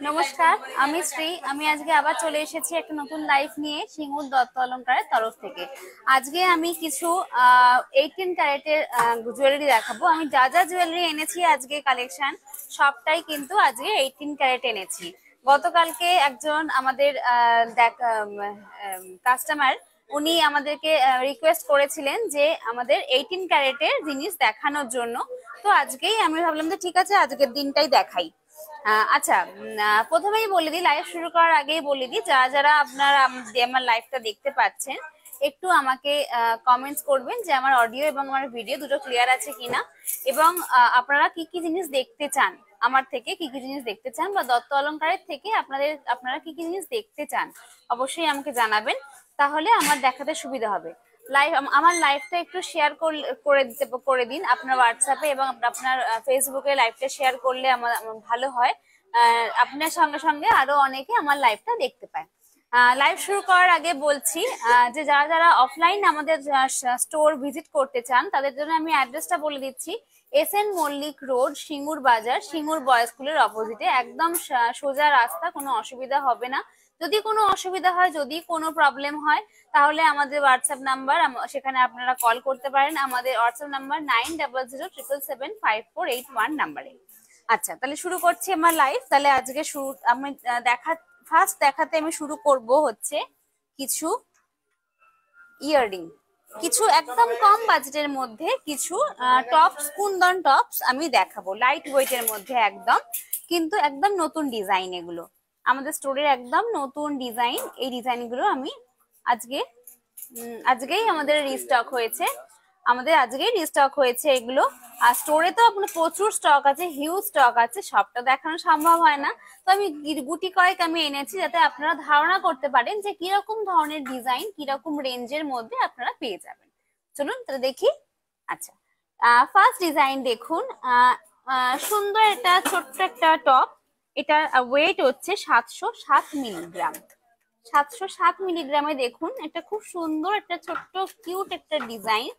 নমস্কার, আমি শ্রী। আমি আজকে আবার চলে এসেছি একটা নতুন লাইভ নিয়ে সিঙ্গুর দত্ত অলংকারের তরফ থেকে। আজকে আমি কিছু 18 ক্যারেটের জুয়েলারি দেখাবো। আমি যা যা জুয়েলারি এনেছি আজকে কালেকশন সবটাই কিন্তু আজকে 18 ক্যারেট এনেছি। গতকালকে একজন আমাদের কাস্টমার উনি আমাদেরকে রিকোয়েস্ট করেছিলেন যে আমাদের 18 ক্যারেটের জিনিস দেখানোর জন্য। তো আজকেই আমি ভাবলাম যে ঠিক আছে, আজকের দিনটাই দেখাই। আচ্ছা, প্রথমেই বলে দিই, লাইভ শুরু করার আগেই বলে দিই, যারা যারা আপনারা আমার লাইভটা দেখতে পাচ্ছেন একটু আমাকে কমেন্টস করবেন যে আমার অডিও এবং আমার ভিডিও দুটো ক্লিয়ার আছে কিনা, এবং আপনারা কি কি জিনিস দেখতে চান আমার থেকে, কি কি জিনিস দেখতে চান, বা দত্ত অলংকারের থেকে আপনারা কি কি জিনিস দেখতে চান অবশ্যই আমাকে জানাবেন, তাহলে আমার দেখাতে সুবিধা হবে। আমার লাইভটা একটু শেয়ার করে দিন আপনার হোয়াটসঅ্যাপে, এবং আপনার ফেসবুকে লাইভটা শেয়ার করলে আমার ভালো হয়। আপনার সঙ্গে সঙ্গে আরো অনেকে আমার লাইভটা দেখতে পায়। লাইভ শুরু করার আগে বলছি যে যারা যারা অফলাইন আমাদের স্টোর ভিজিট করতে চান তাদের জন্য আমি অ্যাড্রেসটা বলে দিচ্ছি। SN মল্লিক রোড, সিঙ্গুর বাজার, সিঙ্গুর বয়েজ স্কুলের অপোজিটে, একদম সোজা রাস্তা, কোনো অসুবিধা হবে না। যদি কোনো অসুবিধা হয়, যদি কোনো প্রবলেম হয়, তাহলে আমাদের হোয়াটসঅ্যাপ নাম্বার, সেখানে আপনারা কল করতে পারেন। আমাদের হোয়াটসঅ্যাপ নাম্বার 9007775481 নাম্বারে। আচ্ছা, তাহলে শুরু করছি আমার লাইভ। তাহলে আজকে আমি ফার্স্ট দেখাতে আমি শুরু করব হচ্ছে কিছু ইয়াররিং, কিছু একদম কম বাজেটের মধ্যে কিছু টপস, কুন্দন টপস আমি দেখাবো, লাইট ওয়েটের মধ্যে একদম, কিন্তু একদম নতুন ডিজাইন। এগুলো আমাদের স্টোরের একদম নতুন ডিজাইন। এই ডিজাইনগুলো আমি আজকেই আমাদের রিস্টক হয়েছে, এগুলো। আর স্টোরে তো আপনার প্রচুর স্টক আছে, হিউজ স্টক আছে, সবটা দেখানো সম্ভব হয় না। তো আমি গুটি কয়েক আমি এনেছি যাতে আপনারা ধারণা করতে পারেন যে কিরকম ধরনের ডিজাইন, কিরকম রেঞ্জের মধ্যে আপনারা পেয়ে যাবেন। চলুন তাহলে দেখি। আচ্ছা, ফার্স্ট ডিজাইন দেখুন। সুন্দর একটা ছোট্ট একটা টপ। এটার ওয়েট হচ্ছে 707 মিলিগ্রাম। 707 মিলিগ্রামে দেখুন, এটা খুব সুন্দর একটা ছোট্ট কিউট একটা ডিজাইন।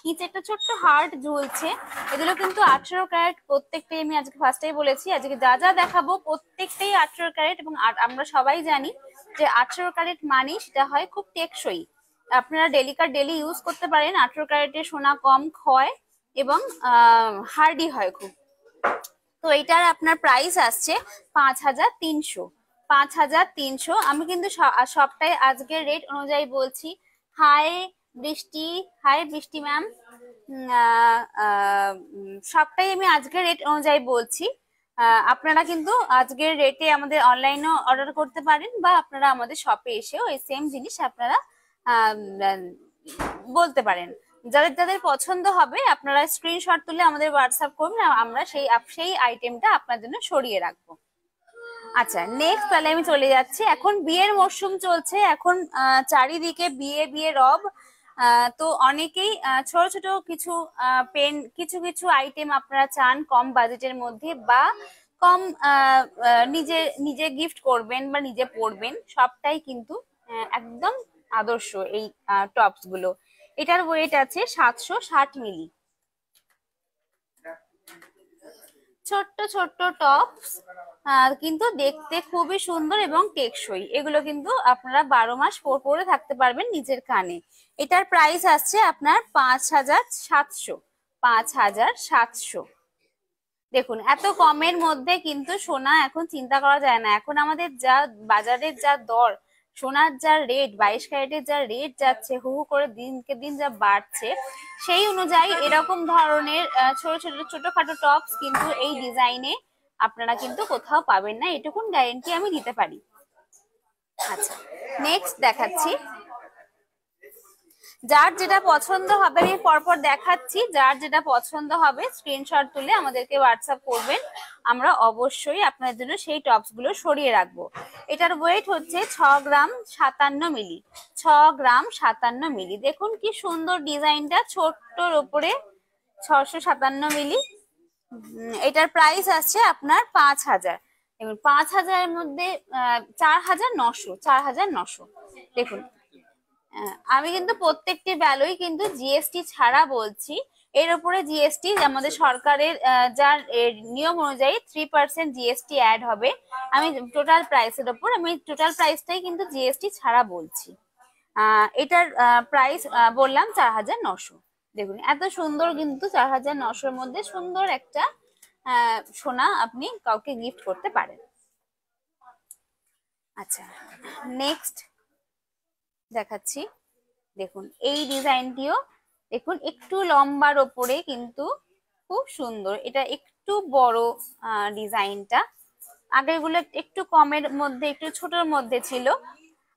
নিচে একটা ছোট্ট হার্ট ঝুলছে। এগুলো কিন্তু 18 ক্যারেট প্রত্যেকটাই। আমি আজকে ফার্স্টেই বলেছি আজকে যা যা দেখাবো প্রত্যেকটাই 18 ক্যারেট, এবং আমরা সবাই জানি যে 18 ক্যারেট মানে সেটা হয় খুব টেকসই। আপনারা ডেলি ইউজ করতে পারেন। 18 ক্যারেটের সোনা কম ক্ষয় এবং হার্ডি হয় খুব। তো এটার আপনার প্রাইস আসছে 5300। 5300। আমি কিন্তু সবটাই আজকের রেট অনুযায়ী বলছি। হাই বৃষ্টি ম্যাম, সবটাই আমি আজকের রেট অনুযায়ী বলছি। আপনারা কিন্তু আজকের রেটে আমাদের অনলাইনেও অর্ডার করতে পারেন, বা আপনারা আমাদের শপে এসেও এই সেম জিনিস আপনারা বলতে পারেন। যাদের যাদের পছন্দ হবে আপনারা স্ক্রিনশট তুলে আমাদের হোয়াটসঅ্যাপ করুন, আমরা সেই আইটেমটা আপনার জন্য সরিয়ে রাখবো। আচ্ছা, নেক্সট তাহলে আমি চলে যাচ্ছি। এখন বিয়ের মরশুম চলছে, এখন চারিদিকে বিয়ে রব। তো অনেকেই ছোট ছোট কিছু পেন, কিছু আইটেম আপনারা চান কম বাজেটের মধ্যে, বা কম নিজে গিফট করবেন বা নিজে পরবেন, সবটাই কিন্তু একদম আদর্শ এই টপস গুলো। এটার ওয়েট আছে 760 মিলি। ছোট্ট ছোট্ট টপস, কিন্তু দেখতে খুবই সুন্দর এবং টেকসই। এগুলো কিন্তু আপনারা 12 মাস পরে থাকতে পারবেন নিজের কানে। এটার প্রাইস আসছে আপনার 5700। 5700। দেখুন, এত কমের মধ্যে কিন্তু সোনা এখন চিন্তা করা যায় না। এখন আমাদের যা বাজারের যা দর, সোনার যা রেট, 22 ক্যারেটের যা রেট যাচ্ছে, হু হু করে দিনকে দিন যা বাড়ছে, সেই অনুযায়ী এরকম ধরনের ছোটখাটো টপস কিন্তু এই ডিজাইনে আপনারা কিন্তু কোথাও পাবেন না, এটুকুন গ্যারেন্টি আমি দিতে পারি। আচ্ছা, নেক্সট দেখাচ্ছি। যার যেটা পছন্দ হবে আমি পরপর দেখাচ্ছি। যার যেটা পছন্দ হবে স্ক্রিনশট তুলে আমাদেরকে হোয়াটসঅ্যাপ করবেন, আমরা অবশ্যই আপনাদের জন্য সেই টপস গুলো সরিয়ে রাখবো। এটার ওয়েট হচ্ছে 6 গ্রাম 57 মিলি। 6 গ্রাম 57 মিলি। দেখুন কি সুন্দর ডিজাইনটা, ছোট্টর ওপরে 657 মিলি। এটার প্রাইস আসছে আপনার 5000। এবং 5000 এর মধ্যে 4900। 4900। দেখুন, আমি কিন্তু প্রত্যেকটি ভ্যালুই কিন্তু জিএসটি ছাড়া বলছি। এর উপরে জিএসটি আমাদের সরকারের যার নিয়ম অনুযায়ী 3% জিএসটি অ্যাড হবে। আমি টোটাল প্রাইসের উপর, আমি টোটাল প্রাইসটাই কিন্তু জিএসটি ছাড়া বলছি। এটার প্রাইস বললাম 4,900। দেখুন এত সুন্দর, কিন্তু 4,900-র মধ্যে সুন্দর একটা সোনা আপনি কাউকে গিফট করতে পারেন। আচ্ছা, নেক্সট দেখাচ্ছি। দেখুন এই ডিজাইনটিও দেখুন একটু লম্বার ওপরে, কিন্তু খুব সুন্দর। এটা একটু বড় ডিজাইনটা, আগেরগুলো একটু কমের মধ্যে, একটু ছোটর মধ্যে ছিল।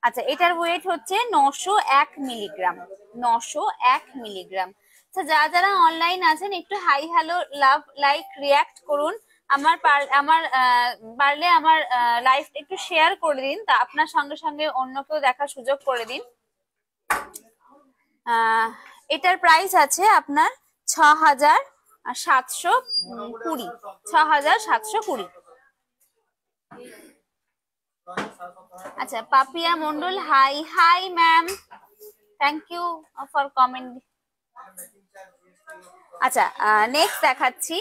আচ্ছা, এটার ওয়েট হচ্ছে 901 মিলিগ্রাম। 901 মিলিগ্রাম। আচ্ছা, যারা অনলাইন আছেন একটু hi hello love like react করুন। আমার পারলে আমার লাইভ একটু শেয়ার করে দিন, তা আপনার সঙ্গে সঙ্গে অন্যকেও দেখার সুযোগ করে দিন। এটার প্রাইস আছে আপনার 6,720। 6,720। আচ্ছা, Papiya Mondal, hi hi ma'am, thank you for comment. আচ্ছা, নেক্সট দেখাচ্ছি।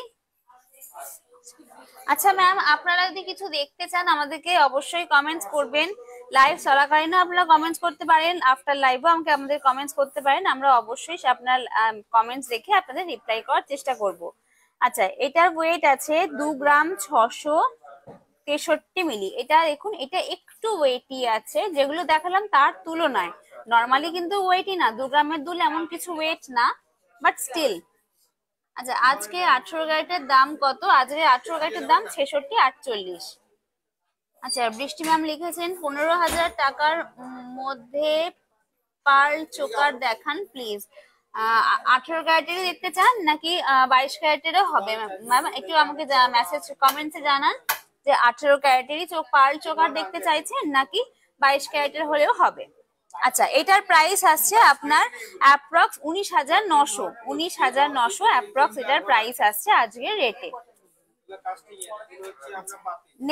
আচ্ছা ম্যাম, আপনারা যদি কিছু দেখতে চান আমাদেরকে অবশ্যই কমেন্টস করবেন। লাইভ চলাকালীনও আপনারা কমেন্টস করতে পারেন, আফটার লাইভও আমাদের কমেন্টস করতে পারেন। আমরা অবশ্যই আপনার কমেন্টস দেখে আপনাদের রিপ্লাই করার চেষ্টা করব। আচ্ছা, এটার ওয়েট আছে 2 গ্রাম 663 মিলি। এটা দেখুন, এটা একটু ওয়েটই আছে, যেগুলো দেখালাম তার তুলনায়। নর্মালি কিন্তু ওয়েটই না, 2 গ্রামের দুল এমন কিছু ওয়েট না, বাট স্টিল। আচ্ছা, আজকে 18 ক্যারেটের দাম কত? আজকে 18 ক্যারেটের দাম 6648। আচ্ছা, বৃষ্টি ম্যাম লিখেছেন 15,000 টাকার মধ্যে পার্ল চোকার দেখান প্লিজ। 18 ক্যারেটেরই দেখতে চান নাকি 22 ক্যারেটেরও হবে? ম্যাম একটু আমাকে মেসেজ কমেন্টসে জানান যে 18 ক্যারেটেরই পার্ল চোকার দেখতে চাইছেন নাকি 22 ক্যারেটের হলেও হবে। আচ্ছা, এটার প্রাইস আসছে আপনার অ্যাপ্রক্স 19,900। 19,900 অ্যাপ্রক্স এটার প্রাইস আসছে আজকের রেটে।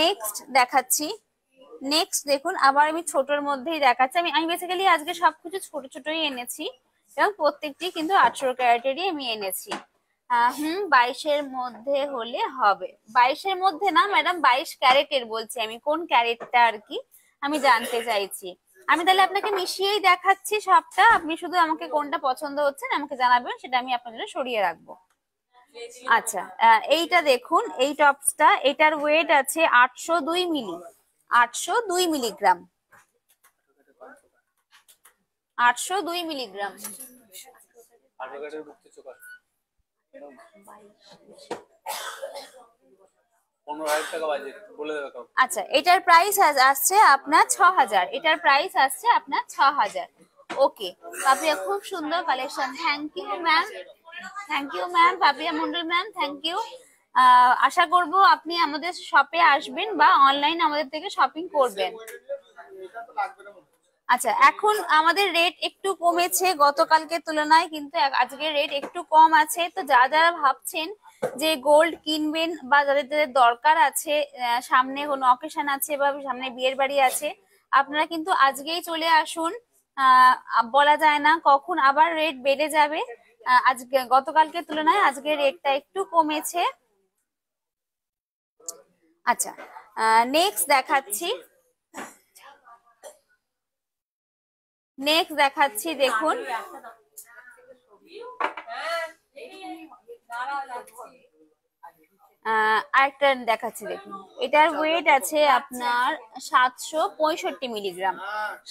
নেক্সট দেখাচ্ছি। নেক্সট দেখুন, আবার আমি ছোটর মধ্যেই দেখাচ্ছি। আমি বেসিক্যালি আজকে সবকিছু ছোট ছোটই এনেছি, এবং প্রত্যেকটি কিন্তু 18 ক্যারেটেরই আমি এনেছি। 22-এর মধ্যে হলে হবে। 22-এর মধ্যে না ম্যাডাম, 22 ক্যারেটের বলছি আমি, কোন ক্যারেটটা আর কি আমি জানতে চাইছি। আমি তাহলে আপনাকে মিশিয়েই দেখাচ্ছি সবটা, আপনি শুধু আমাকে কোনটা পছন্দ হচ্ছে আমাকে জানাবেন, সেটা আমি আপনার জন্য সরিয়ে রাখবো। আচ্ছা, এইটা দেখুন, এই টপসটা, এটার ওয়েট আছে 802 মিলি। 802 মিলিগ্রাম। 802 মিলিগ্রাম। আচ্ছা, এটার প্রাইস আসছে আপনার 6,000। এটার প্রাইস আসছে আপনার 6,000। ওকে পাপিয়া, খুব সুন্দর collection, thank you ma'am. Thank you ma'am, Papiya Mondal ma'am, thank you. আশা করব আপনি আমাদের শপে আসবেন বা অনলাইন আমাদের থেকে শপিং করবেন। আচ্ছা, এখন আমাদের রেট একটু কমেছে গতকালকে তুলনায়, কিন্তু আজকের রেট একটু কম আছে। তো যারা ভাবছেন যে গোল্ড কিনবেন বা যাদের দরকার আছে, সামনে কোনো অকেশন আছে বা সামনে বিয়ের বাড়ি আছে, আপনারা কিন্তু আজকেই চলে আসুন। বলা যায় না কখন আবার রেট বেড়ে যাবে। আজকে গতকালকে তুলনায় আজকে রেটটা একটু কমেছে। আচ্ছা, নেক্সট দেখাচ্ছি। নেক্সট দেখাচ্ছি, দেখুন আরেকটা দেখাচ্ছি। দেখুন, এটার ওয়েট আছে আপনার 765 মিলিগ্রাম।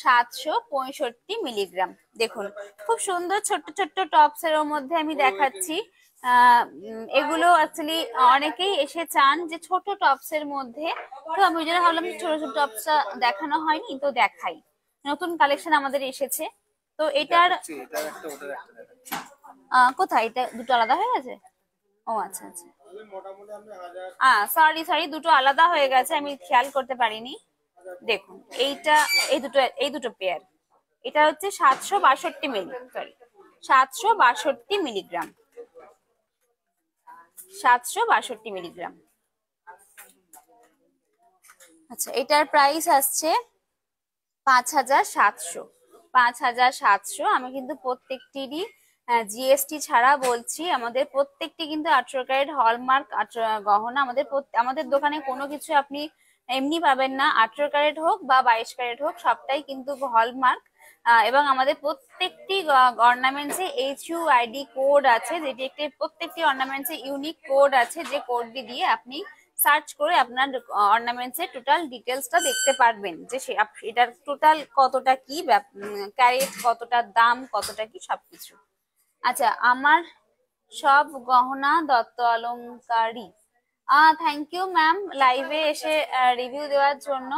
765 মিলিগ্রাম। দেখুন, খুব সুন্দর ছোট্ট ছোট্ট টপস এর মধ্যে আমি দেখাচ্ছি। এগুলো অ্যাকচুয়ালি অনেকেই এসে চান যে ছোট টপস এর মধ্যে, তো আমি ওই জন্য ভাবলাম ছোট ছোট টপসটা দেখানো হয়নি, তো দেখাই। নতুন কালেকশন আমাদের এসেছে। তো এটার কোথায়, এটা দুটো আলাদা হয়ে গেছে? ও আচ্ছা আচ্ছা, সরি, দুটো আলাদা হয়ে গেছে, আমি খেয়াল করতে পারিনি। দেখুন, এই দুটো পেয়ার, এটা হচ্ছে 762 মিলি, সরি 762 মিলিগ্রাম। 762 মিলিগ্রাম। আচ্ছা, এটার প্রাইস আসছে 5,700। 5,700। আমি কিন্তু প্রত্যেকটিরই জিএসটি ছাড়া বলছি, আমাদের প্রত্যেকটি কিন্তু 18 ক্যারেট হলমার্ক গহনা। আমাদের দোকানে কোনো কিছু আপনি এমনি পাবেন না, 18 ক্যারেট হোক বা 22 ক্যারেট হোক, সবটাই কিন্তু হলমার্ক। এবং আমাদের প্রত্যেকটি অর্নামেন্টসে HUID কোড আছে, যেটি একটি প্রত্যেকটি অর্নামেন্টসে ইউনিক কোড আছে, যে কোডটি দিয়ে আপনি সার্চ করে আপনার অর্নামেন্টসের টোটাল ডিটেলসটা দেখতে পারবেন, যে এটার টোটাল কতটা কি ক্যারেট, কতটা দাম, কতটা কি সবকিছু। আচ্ছা, আমার সব গহনা Dutta Alankari. Thank you ma'am, লাইভে এসে রিভিউ দেওয়ার জন্য।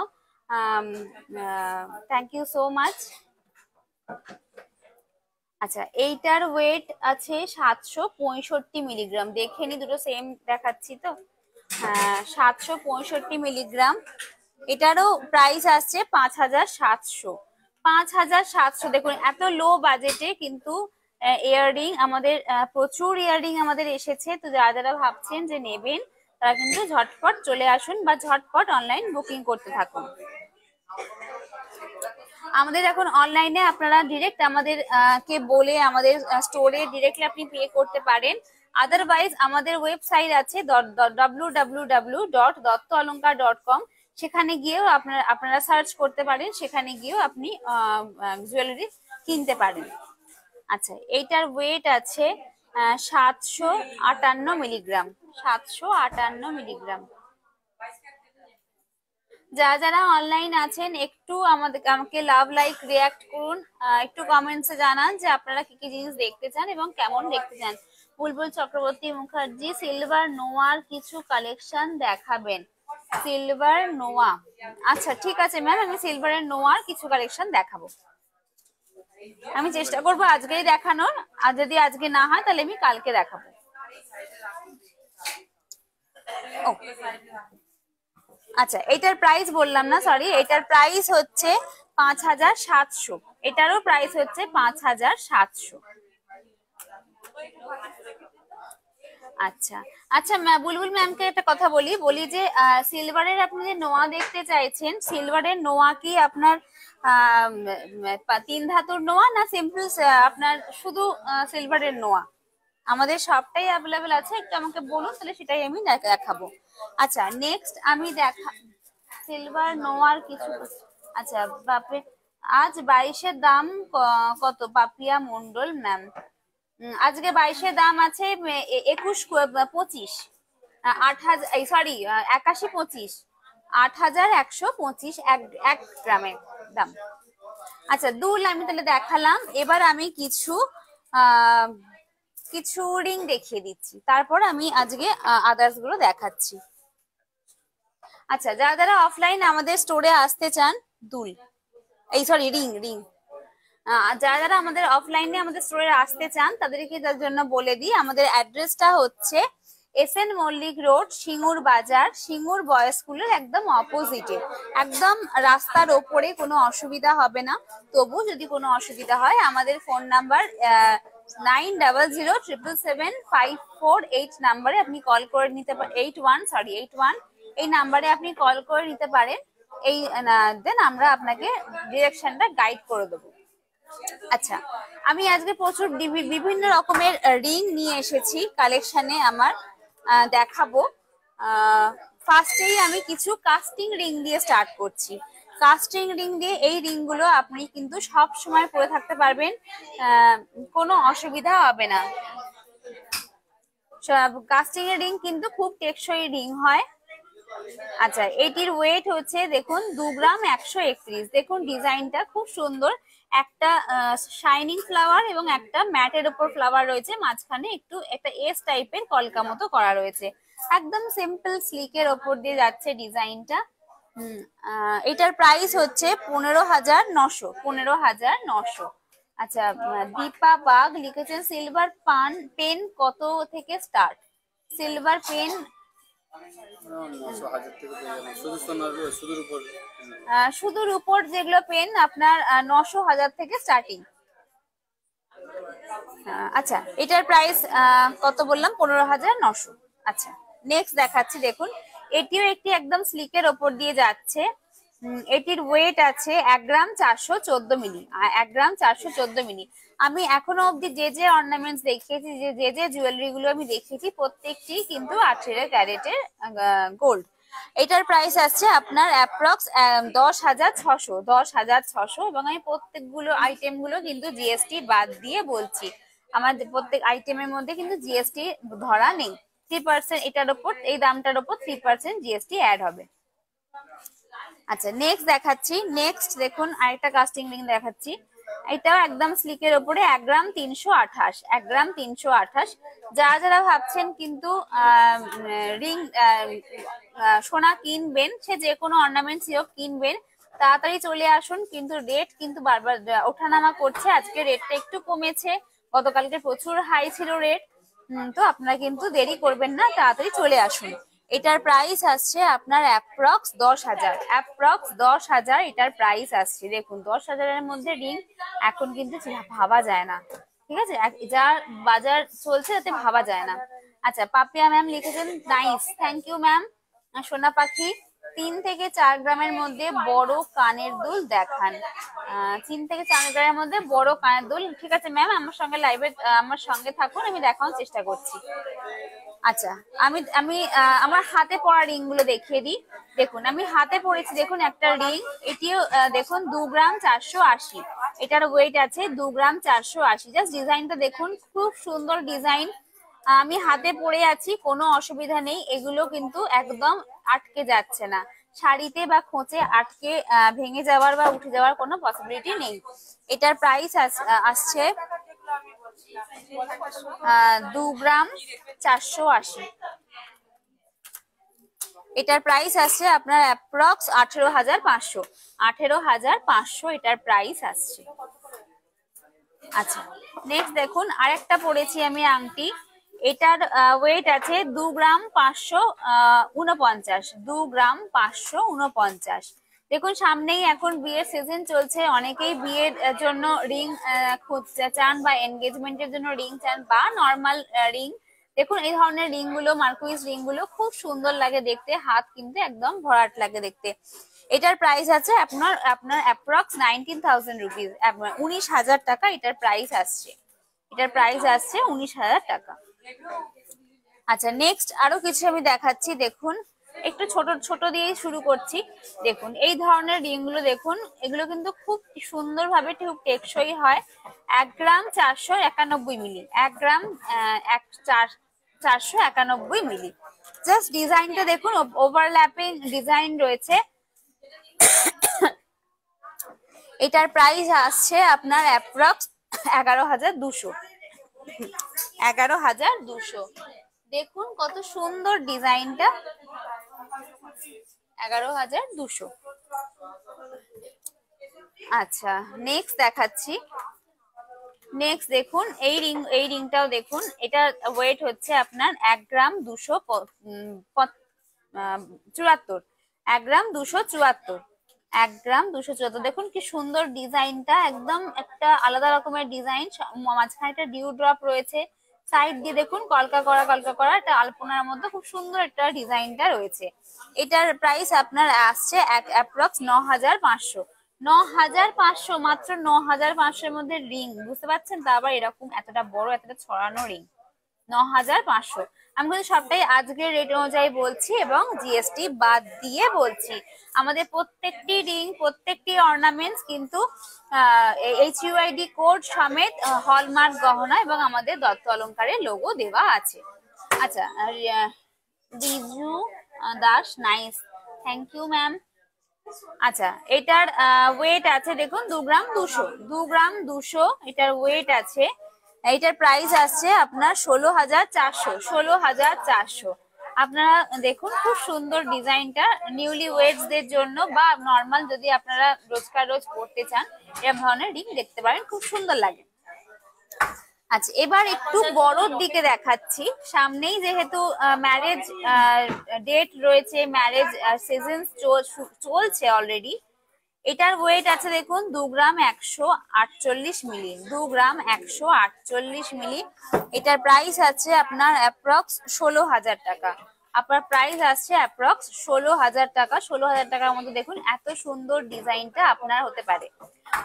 Thank you so much. আচ্ছা, এইটার ওয়েট আছে 765 মিলিগ্রাম। দেখে নি, দুটো সেম দেখাচ্ছি তো। 765 মিলিগ্রাম। এটারও প্রাইস আসছে 5700। 5700। দেখুন, এত লো বাজেটে কিন্তু ইয়াররিং আমাদের প্রচুর ইয়াররিং আমাদের এসেছে। তো যারা যারা ভাবছেন যে নেবেন, তারা কিন্তু ঝটপট চলে আসুন বা ঝটপট অনলাইন বুকিং করতে থাকুন। আমাদের এখন অনলাইনে আপনারা ডিরেক্ট আমাদের কে বলে আমাদের স্টোরে ডিরেক্টলি আপনি পে করতে পারেন। আদারওয়াইজ আমাদের ওয়েবসাইট আছে www.dottoalongkar.com। সেখানে গিয়েও আপনারা সার্চ করতে পারেন, সেখানে গিয়েও আপনি জুয়েলারি কিনতে পারেন। আচ্ছা, এইটার ওয়েট আছে 758 মিলিগ্রাম। 758 মিলিগ্রাম। যারা যারা অনলাইন আছেন, একটু আমাকে লাভ লাইক রিয়াক্ট করুন, একটু কমেন্টসে জানান যে আপনারা কি কি জিনিস দেখতে চান এবং কেমন দেখতে চান। বুলবুল চক্রবর্তী মুখার্জি, সিলভার নোয়ার কিছু কালেকশন দেখাবেন। সিলভার নোয়া, আচ্ছা ঠিক আছে ম্যাম, আমি সিলভারের নোয়ার কিছু কালেকশন দেখাবো। আমি চেষ্টা করবো আজকেই দেখানোর, আর যদি আজকে না হয় তাহলে আমি কালকে দেখাবো। আচ্ছা, এটার প্রাইস বললাম না, সরি, এটার প্রাইস হচ্ছে 5700। এটারও প্রাইস হচ্ছে 5700। আচ্ছা আচ্ছা, বুলবুল ম্যামকে একটা কথা বলি যে সিলভারের আপনি যে নোয়া দেখতে চাইছেন, সিলভারের নোয়া কি আপনার 3 ধাতুর নোয়া না সিম্পল আপনার শুধু সিলভারের নোয়া? আমাদের সবটাই অ্যাভেলেবেল আছে, একটু আমাকে বলুন, তাহলে সেটাই আমি দেখাবো। আচ্ছা, নেক্সট আমি সিলভার নোয়ার কিছু। আচ্ছা বাপরে, আজ 22-এর দাম কত পাপিয়া মন্ডল ম্যাম? আজকে 22-এর দাম আছে 25 সরি 81-25, 8125 এক গ্রামের দাম। আচ্ছা, দুল আমি তাহলে দেখালাম। এবার আমি কিছু রিং দেখিয়ে দিচ্ছি, তারপর আমি আজকে আদার্স গুলো দেখাচ্ছি। আচ্ছা, যারা যারা অফলাইন আমাদের স্টোরে আসতে চান, রিং যারা যারা আমাদের অফলাইনে আমাদের স্টোরে আসতে চান, তাদেরকে তার জন্য বলে দিই, আমাদের অ্যাড্রেসটা হচ্ছে SN মল্লিক রোড, সিঙ্গুর বাজার, সিঙ্গুর বয়েজ স্কুলের একদম অপোজিটে, একদম রাস্তার ওপরে। কোনো অসুবিধা হবে না। তবু যদি কোনো অসুবিধা হয়, আমাদের ফোন নাম্বার 9007775548 নাম্বারে আপনি কল করে নিতে পারেন। 81 এই নাম্বারে আপনি কল করে নিতে পারেন। দেন আমরা আপনাকে ডিরেকশনটা গাইড করে দেবো। আচ্ছা, আমি আজকে প্রচুর বিভিন্ন রকমের রিং নিয়ে এসেছি কালেকশনে আমার, দেখাবো। ফার্স্টেই আমি কিছু কাস্টিং রিং দিয়ে স্টার্ট করছি। কাস্টিং রিং দিয়ে এই রিং গুলো আপনি কিন্তু সব সময় পরে থাকতে পারবেন, কোনো অসুবিধা হবে না। কাস্টিং এর রিং কিন্তু খুব টেকসই রিং হয়। আচ্ছা, এটির ওয়েট হচ্ছে দেখুন 2 গ্রাম 131। দেখুন ডিজাইনটা খুব সুন্দর, একটা শাইনিং ফ্লাওয়ার এবং একটা ম্যাটের উপর ফ্লাওয়ার রয়েছে, মাঝখানে একটু একটা এস টাইপের কলকা মতো করা রয়েছে। একদম সিম্পল স্লিকের ওপর দিয়ে যাচ্ছে ডিজাইনটা। এটার প্রাইস হচ্ছে 15,900। 15,900। আচ্ছা, দীপা বাগ লিখেছেন সিলভার পেন কত থেকে স্টার্ট? সিলভার পেন শুধুর উপর যেগুলো পেন আপনার 900,000 থেকে স্টার্টিং। আচ্ছা, এটার প্রাইস কত বললাম? 15,900। আচ্ছা, নেক্সট দেখাচ্ছি। দেখুন, এটিও একটি একদম স্লিকের ওপর দিয়ে যাচ্ছে। এটির ওয়েট আছে 1 গ্রাম 414 মিলি, 1 গ্রাম 414 মিলি। আমি এখনো অব্দি যে অর্নামেন্টস দেখিয়েছি, যে জুয়েলারি গুলো আমি দেখিয়েছি, প্রত্যেকটি কিন্তু 18 ক্যারেটের গোল্ড। এটার প্রাইস আসছে আপনার অ্যাপ্রক্স 10,600 এবং আমি প্রত্যেকগুলো আইটেম গুলো কিন্তু জিএসটি বাদ দিয়ে বলছি। আমাদের প্রত্যেক আইটেমের মধ্যে কিন্তু জিএসটি ধরা নেই। 3% এটার ওপর, এই দামটার ওপর 3% জিএসটি অ্যাড হবে। আচ্ছা, নেক্সট দেখাচ্ছি। নেক্সট দেখুন আরেকটা কাস্টিং রিং দেখাচ্ছি। এটাও একদম স্লিকের ওপরে 1 গ্রাম 328, 1 গ্রাম 328। যারা ভাবছেন কিন্তু রিং সোনা কিনবেন, সে যে কোনো অর্নামেন্টস কিনবেন, তাড়াতাড়ি চলে আসুন। কিন্তু রেট কিন্তু বারবার ওঠানামা করছে, আজকে রেটটা একটু কমেছে, গতকালকে প্রচুর হাই ছিল রেট। তো আপনারা কিন্তু দেরি করবেন না, তাড়াতাড়ি চলে আসুন। এটার প্রাইস আসছে আপনার অ্যাপ্রক্স 10,000, অ্যাপ্রক্স 10,000 এটার প্রাইস আসছে। দেখুন 10,000-এর মধ্যে রিং এখন কিন্তু ভাবা যায় না, ঠিক আছে, যা বাজার চলছে তাতে ভাবা যায় না। আচ্ছা, পাপিয়া ম্যাম লিখেছেন নাইস, থ্যাংক ইউ ম্যাম। সোনা পাখি 3 থেকে 4 গ্রামের মধ্যে বড় কানের দুল দেখান। 3 থেকে 4 গ্রামের মধ্যে বড় কানের দুল, ঠিক আছে ম্যাম, আমার সঙ্গে লাইভে আমার সঙ্গে থাকুন, আমি দেখানোর চেষ্টা করছি। আচ্ছা, আমি আমি আমার হাতে পরা রিং গুলো দেখিয়ে দিই। দেখুন আমি হাতে পরেছি, দেখুন একটা রিং, এটিও দেখুন 2 গ্রাম 480, এটার ওয়েট আছে 2 গ্রাম 480। জাস্ট ডিজাইনটা দেখুন, খুব সুন্দর ডিজাইন। আমি হাতে পরে আছি, কোনো অসুবিধা নেই, এগুলো কিন্তু একদম আটকে যাচ্ছে না, শাড়িতে বা খোঁচে আটকে ভেঙে যাওয়ার বা উঠে যাওয়ার কোনো পসিবিলিটি নেই। এটার প্রাইস আসছে 2 গ্রাম 480। এটার প্রাইস আসছে আপনার অ্যাপ্রক্স 18,500, 18,500 এটার প্রাইস আসছে। আচ্ছা, নেক্সট দেখুন আরেকটা পরেছি আমি আংটি, এটার ওয়েট আছে 2 গ্রাম 549, 2 গ্রাম 549। দেখুন সামনেই এখন বিয়ের সিজন চলছে, অনেকেই বিয়ের জন্য রিং খুঁজতে চান বা এনগেজমেন্টের জন্য রিং চান বা নর্মাল রিং। দেখুন এই ধরনের রিং গুলো, মার্কুইজ রিং গুলো খুব সুন্দর লাগে দেখতে, হাত কিন্তু একদম ভরাট লাগে দেখতে। এটার প্রাইস আছে আপনার অ্যাপ্রক্স 19,000 রুপিস, 19,000 টাকা এটার প্রাইস আসছে। এটার প্রাইস আসছে 19,000 টাকা। আচ্ছা, নেক্সট আরো কিছু আমি দেখাচ্ছি। দেখুন একটু ছোট ছোট দিয়ে শুরু করছি। দেখুন এই ধরনের রিং গুলো দেখুন, এগুলো কিন্তু খুব সুন্দর ভাবে খুব টেকসই হয়। 1 গ্রাম 491 মিলি, 1 গ্রাম 491 মিলি। জাস্ট ডিজাইনটা দেখুন, ওভারল্যাপিং ডিজাইন রয়েছে। এটার প্রাইস আসছে আপনার অ্যাপ্রক্স 11,200, 11,200। দেখুন কত সুন্দর ডিজাইনটা, 11,200। আচ্ছা, নেক্সট দেখাচ্ছি। নেক্সট দেখুন এই রিংটাও দেখুন, এটা ওয়েট হচ্ছে আপনার 1 গ্রাম 274, 1 গ্রাম 274, 1 গ্রাম 274। দেখুন কি সুন্দর ডিজাইনটা, একদম একটা আলাদা রকমের ডিজাইন। মাঝখানে একটা ডিউ ড্রপ রয়েছে, সাইড দিয়ে দেখুন কলকা করা একটা আলপনার মধ্যে খুব সুন্দর একটা ডিজাইনটা রয়েছে। এটার প্রাইস আপনার আসছে অ্যাপ্রক্স 9,500, 9,500, মাত্র 9,500 এর মধ্যে রিং, বুঝতে পারছেন, তা আবার এরকম এতটা বড় এতটা ছড়ানো রিং, 9,500। আমি কিন্তু সবটাই আজকের রেট অনুযায়ী বলছি এবং জিএসটি বাদ দিয়ে বলছি। আমাদের প্রত্যেকটি রিং, প্রত্যেকটি অর্নামেন্টস কিন্তু HUID কোড সমেত হলমার্ক গহনা এবং আমাদের দত্ত অলংকারের লোগো দেওয়া আছে। আচ্ছা, Riju Das nice, thank you ma'am. আচ্ছা, এটার ওয়েট আছে দেখুন 2 গ্রাম 200, 2 গ্রাম 200 এটার ওয়েট আছে। এটার প্রাইস আসছে আপনার 16,400, 16,400। আপনারা দেখুন খুব সুন্দর ডিজাইনটা, নিউলি ওয়েডস দের জন্য বা নর্মাল যদি আপনারা রোজকার রোজ পড়তে চান, এরকম ধরনের রিং দেখতে পারেন, খুব সুন্দর লাগে। আচ্ছা, এবার একটু বড়র দিকে দেখাচ্ছি। সামনেই যেহেতু ম্যারেজ ডেট রয়েছে, ম্যারেজ সিজন চলছে অলরেডি। এটার ওয়েট আছে দেখুন 2 গ্রাম 148 মিলি, 2 গ্রাম 148 মিলি। এটার প্রাইস আছে আপনার অ্যাপ্রক্স 16,000 টাকা, আপনার প্রাইস আসছে অ্যাপ্রক্স 16,000 টাকা। 16,000 টাকার মধ্যে দেখুন এত সুন্দর ডিজাইনটা আপনার হতে পারে।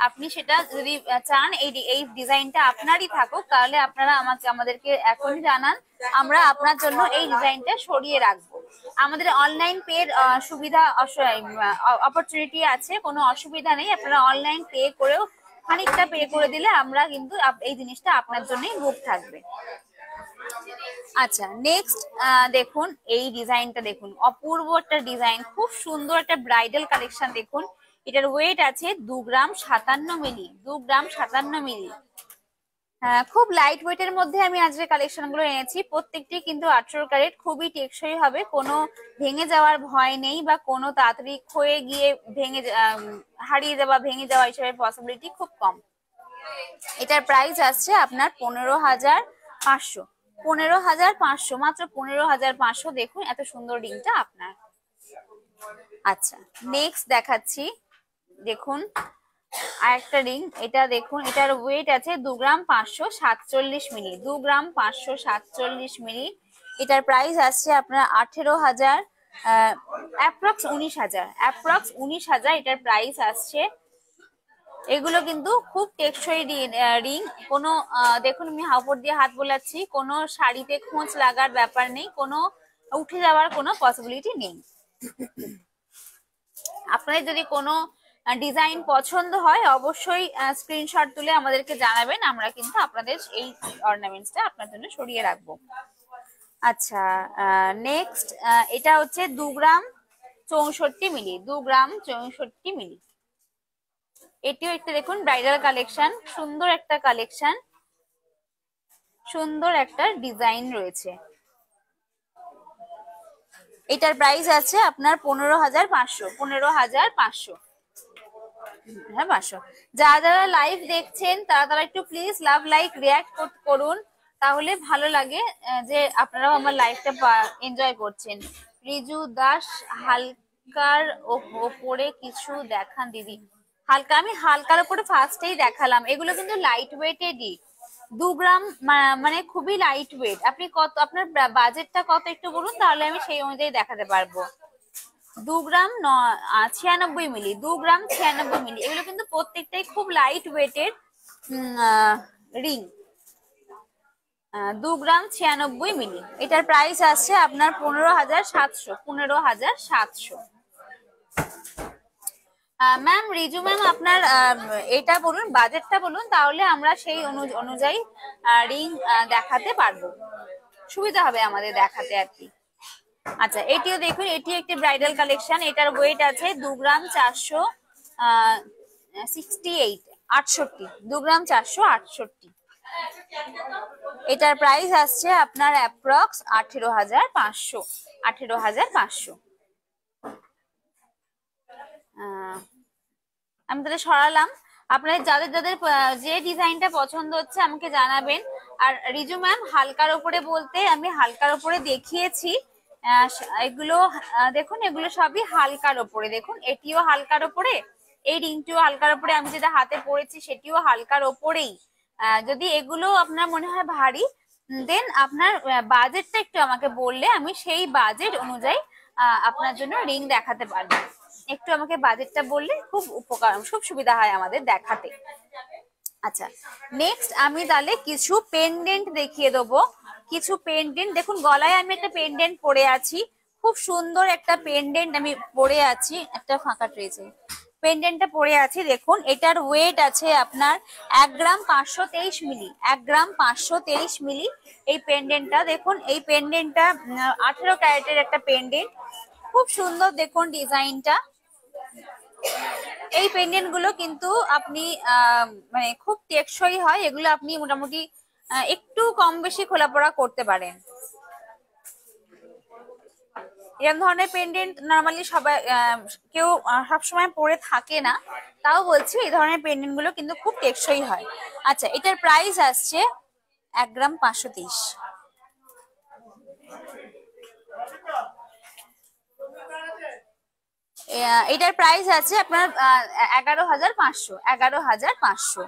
আপনি সেটা যদি চান এই ডিজাইনটা আপনারই থাকুক, তাহলে আপনারা আমাদেরকে এখনই জানান, আমরা আপনার জন্য এই ডিজাইনটা সরিয়ে রাখবো। আমাদের অনলাইন পের সুবিধা অপরচুনিটি আছে, কোনো অসুবিধা নেই। আপনারা অনলাইন পে করেও খানিকটা পে করে দিলে আমরা কিন্তু এই জিনিসটা আপনার জন্যই বুক থাকবে। আচ্ছা, নেক্সট দেখুন এই ডিজাইনটা দেখুন, অপূর্ব একটা ডিজাইন, খুব সুন্দর একটা ব্রাইডাল কালেকশন। দেখুন এটার ওয়েট আছে 2 গ্রাম 57 মিলি, 2 গ্রাম 57 মিলি। খুব লাইট ওয়েটের মধ্যে আমি আজকে কালেকশন গুলো এনেছি। প্রত্যেকটি কিন্তু 18 ক্যারেট, খুবই টেকসই হবে, কোনো ভেঙে যাওয়ার ভয় নেই বা কোনো তাড়াতাড়ি ক্ষয়ে গিয়ে হারিয়ে যাওয়া, ভেঙে যাওয়া এসবের পসিবিলিটি খুব কম। এটার প্রাইস আসছে আপনার 15,500, 15,500, মাত্র 15,500। দেখুন এত সুন্দর রিংটা আপনার। আচ্ছা, নেক্সট দেখাচ্ছি, দেখুন আরেকটা রিং। এটা দেখুন, এটার ওয়েট আছে 2 গ্রাম 547 মিলি, 2 গ্রাম 547 মিলি। এটার প্রাইস আসছে আপনার 18,000, অ্যাপ্রক্স 19,000, অ্যাপ্রক্স 19,000 এটার প্রাইস আসছে। এগুলো কিন্তু খুব টেকসই রিং, কোনো দেখুন আমি উপর দিয়ে হাত বোলাচ্ছি, কোনো শাড়িতে খোঁচ লাগার ব্যাপার নেই, কোনো উঠে যাওয়ার কোনো পসিবিলিটি নেই। আপনাদের যদি কোনো ডিজাইন পছন্দ হয় অবশ্যই স্ক্রিনশট তুলে আমাদেরকে জানাবেন, আমরা কিন্তু আপনাদের এই অর্নামেন্টসটা আপনার জন্য সরিয়ে রাখবো। আচ্ছা, নেক্সট এটা হচ্ছে 2 গ্রাম 64 মিলি, 2 গ্রাম 64 মিলি। এটিও একটা দেখুন ব্রাইডাল কালেকশন, সুন্দর একটা কালেকশন, সুন্দর একটা ডিজাইন রয়েছে। এটার প্রাইস আছে আপনার 15,500, 15,500। হ্যাঁ 500। যারা লাইভ দেখছেন তারা একটু প্লিজ লাভ লাইক রিয়াক্ট করুন, তাহলে ভালো লাগে যে আপনারাও আমার লাইভটা এনজয় করছেন। রিজু দাস, হালকার ওপরে কিছু দেখান দিদি। হালকা, আমি হালকার উপরে ফার্স্টেই দেখালাম। এগুলো কিন্তু লাইট ওয়েটেরই, 2 গ্রাম, মানে খুবই লাইট ওয়েট। আপনি কত, আপনার বাজেটটা কত একটু বলুন, তাহলে আমি সেই অনুযায়ী দেখাতে পারবো। 2 গ্রাম 96 মিলি, 2 গ্রাম 96 মিলি। এগুলো কিন্তু প্রত্যেকটাই খুব লাইট ওয়েটের রিং, 2 গ্রাম 96 মিলি। এটার প্রাইস আসছে আপনার 15,700, 15,700। ম্যাম, রিজু ম্যাম, আপনার এটা বলুন, বাজেটটা বলুন, তাহলে আমরা সেই অনুযায়ী রিং দেখাতে পারবো, সুবিধা হবে আমাদের দেখাতে আর কি। আচ্ছা, এটিও দেখুন, এটি একটি ব্রাইডাল কালেকশন। এটার ওয়েট আছে 2 গ্রাম 468, 68, 2 গ্রাম 468। এটার প্রাইস আসছে আপনার অ্যাপ্রক্স 18,500, 18,500। আমি তাহলে সরালাম। আপনাদের যাদের যে ডিজাইনটা পছন্দ হচ্ছে আমাকে জানাবেন। আর রিজু ম্যাম, হালকার ওপরে বলতে আমি হালকার ওপরে দেখিয়েছি, এগুলো দেখুন, এগুলো সবই হালকার ওপরে। দেখুন এটিও হালকার ওপরে, এই রিংটিও হালকার ওপরে, আমি যেটা হাতে পরেছি সেটিও হালকার ওপরেই। যদি এগুলো আপনার মনে হয় ভারী, দেন আপনার বাজেটটা একটু আমাকে বললে আমি সেই বাজেট অনুযায়ী আপনার জন্য রিং দেখাতে পারবো। একটু আমাকে বাজেটটা বললে খুব উপকার, খুব সুবিধা হয় আমাদের দেখাতে। আচ্ছা, নেক্সট আমি তাহলে কিছু পেন্ডেন্ট দেখিয়ে দেবো। কিছু পেন্ডেন্ট দেখুন, গলায় আমি একটা পেন্ডেন্ট পরে আছি, খুব সুন্দর একটা পেন্ডেন্ট আমি পরে আছি, একটা ফাঁকা রয়েছে, পেন্ডেন্টটা পরে আছি। দেখুন এটার ওয়েট আছে আপনার 1 গ্রাম 523 মিলি, 1 গ্রাম 523 মিলি এই পেন্ডেন্টটা। দেখুন এই পেন্ডেন্টটা 18 ক্যারেটের একটা পেন্ডেন্ট, খুব সুন্দর দেখুন ডিজাইনটা। এই পেন্ডেন্ট গুলো কিন্তু আপনি মানে খুব টেকসই হয়, এগুলো আপনি মোটামুটি একটু কম বেশি খোলাপড়া করতে পারেন। এরকম ধরনের পেন্ডেন্ট নর্মালি সবাই কেউ সবসময় পরে থাকে না, তাও বলছি এই ধরনের পেন্ডেন্ট গুলো কিন্তু খুব টেকসই হয়। আচ্ছা, এটার প্রাইস আসছে 1 গ্রাম 523। এটার প্রাইস আছে আপনার 11,500, 11,500।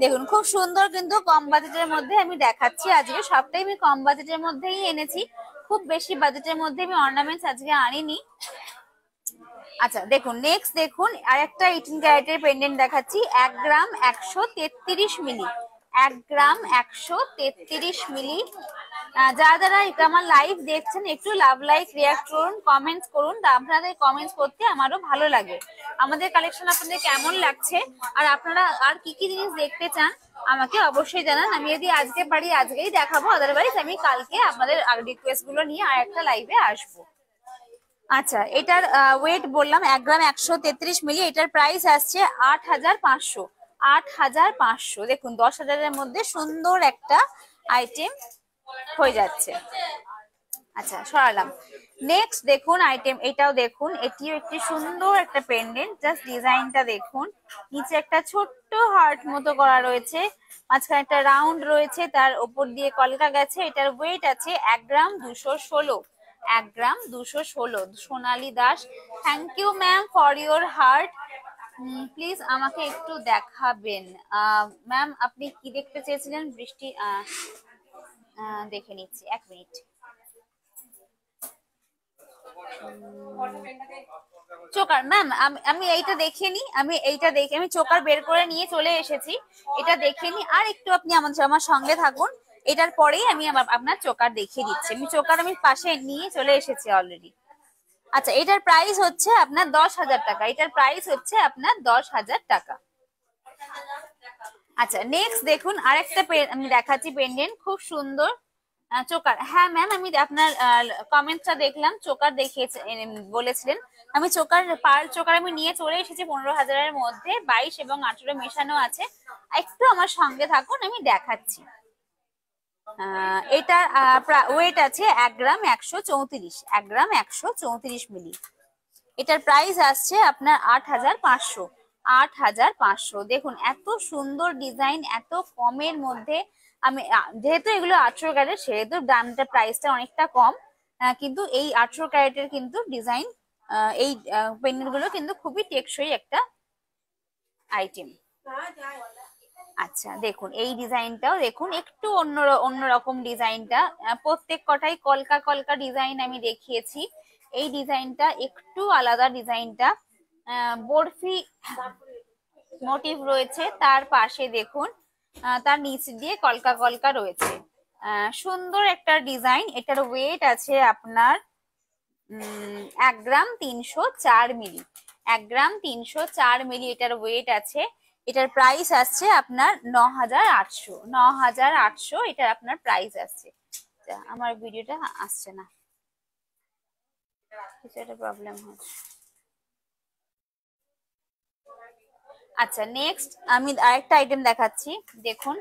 দেখুন খুব সুন্দর, কিন্তু কম বাজেটের মধ্যে আমি দেখাচ্ছি, আজকে সবটাই আমি কম বাজেটের মধ্যেই এনেছি। খুব বেশি বাজেটের মধ্যে আমি অর্নামেন্টস আজকে আনিনি। আচ্ছা দেখুন, নেক্সট দেখুন আরেকটা 18 ক্যারেটের পেন্ডেন্ট দেখাচ্ছি। 1 গ্রাম 133 মিলি, 1 গ্রাম 133 মিলি। যারা যারা আমার লাইভ দেখছেন একটু লাভ লাইক রিয়াক্ট করুন, কমেন্টস করুন। আপনাদের কমেন্টস করতে আমারও ভালো লাগে। আমাদের কালেকশন আপনাদের কেমন লাগছে আর আপনারা আর কি কি জিনিস দেখতে চান আমাকে অবশ্যই জানান। আমি যদি আজকে পারি আজকেই দেখাবো, আদারওয়াইজ আমি কালকে আপনাদের রিকোয়েস্ট গুলো নিয়ে আর একটা লাইভে আসবো। আচ্ছা, এটার ওয়েট বললাম 1 গ্রাম 133 মিলি। এটার প্রাইস আসছে 8,500, 8,500। দেখুন 10,000-এর মধ্যে সুন্দর একটা আইটেম হয়ে যাচ্ছে। আচ্ছা সরালাম। নেক্সট দেখুন আইটেম, এটাও দেখুন, এটিও একটি সুন্দর একটা পেন্ডেন্ট। জাস্ট ডিজাইনটা দেখুন, নিচে একটা ছোট্ট হার্ট মতো করা রয়েছে, মাঝখানে একটা রাউন্ড রয়েছে, তার উপর দিয়ে কলকা গেছে। এটার ওয়েট আছে 1 gram 216, 1 gram 216। Sonali Das, thank you ma'am for your heart. Please আমাকে একটু দেখাবেন ম্যাম, আপনি কি দেখতে চেয়েছিলেন? বৃষ্টি দেখে নিচ্ছি, 1 মিনিট। চোকার ম্যাম, আমি এইটা দেখে নি, আমি চোকার বের করে নিয়ে চলে এসেছি। এটা দেখে নি, আর একটু আপনি আমার সঙ্গে থাকুন। এটার পরেই আমি আপনার চোকার দেখিয়ে দিচ্ছি। আমি পাশে নিয়ে চলে এসেছি অলরেডি। আচ্ছা, এটার প্রাইস হচ্ছে আপনার 10,000 টাকা। এটার প্রাইস হচ্ছে আপনার 10,000 টাকা। আচ্ছা নেক্সট দেখুন আরেকটা আমি দেখাচ্ছি পেন্ডেন্ট, খুব সুন্দর চোকার। হ্যাঁ ম্যাম, আমি আপনার কমেন্টটা দেখলাম, চোকার দেখিয়েছে বলেছিলেন। আমি পার্ল চোকার আমি নিয়ে চলে এসেছি 15,000-এর মধ্যে। 22 এবং 18 মেশানো আছে। একটু আমার সঙ্গে থাকুন, আমি দেখাচ্ছি। এটার ওয়েট আছে 1 গ্রাম 134, 1 গ্রাম 134 মিলি। এটার প্রাইস আসছে আপনার 8,500, 8,500। দেখুন এত সুন্দর ডিজাইন এত কমের মধ্যে। আমি যেহেতু এগুলো 18 ক্যারেট সেহেতু দামটা প্রাইসটা অনেকটা কম, কিন্তু এই 18 ক্যারেটের কিন্তু ডিজাইন, এই পেন্ডেন্ট গুলো কিন্তু খুবই টেকসই একটা আইটেম। আচ্ছা দেখুন এই ডিজাইনটাও দেখুন, একটু অন্যরকম ডিজাইনটা। প্রত্যেক কটাই কলকা কলকা ডিজাইন আমি দেখিয়েছি। এই ডিজাইনটা একটু আলাদা, ডিজাইনটা বরফি মোটিভ রয়েছে। তার পাশে দেখুন তার নিচ দিয়ে কলকা কলকা রয়েছে। সুন্দর একটা ডিজাইন। এটার ওয়েট আছে আপনার 1 গ্রাম 304 মিলি, 1 গ্রাম 304 মিলি এটার ওয়েট আছে। এটার প্রাইস আসছে আপনার 9,800, 9,800 এটার আপনার প্রাইস আসছে। আমার ভিডিওটা আসছে না, কিছু একটা প্রবলেম হচ্ছে। আচ্ছা নেক্সট আমি আরেকটা আইটেম দেখাচ্ছি। দেখুন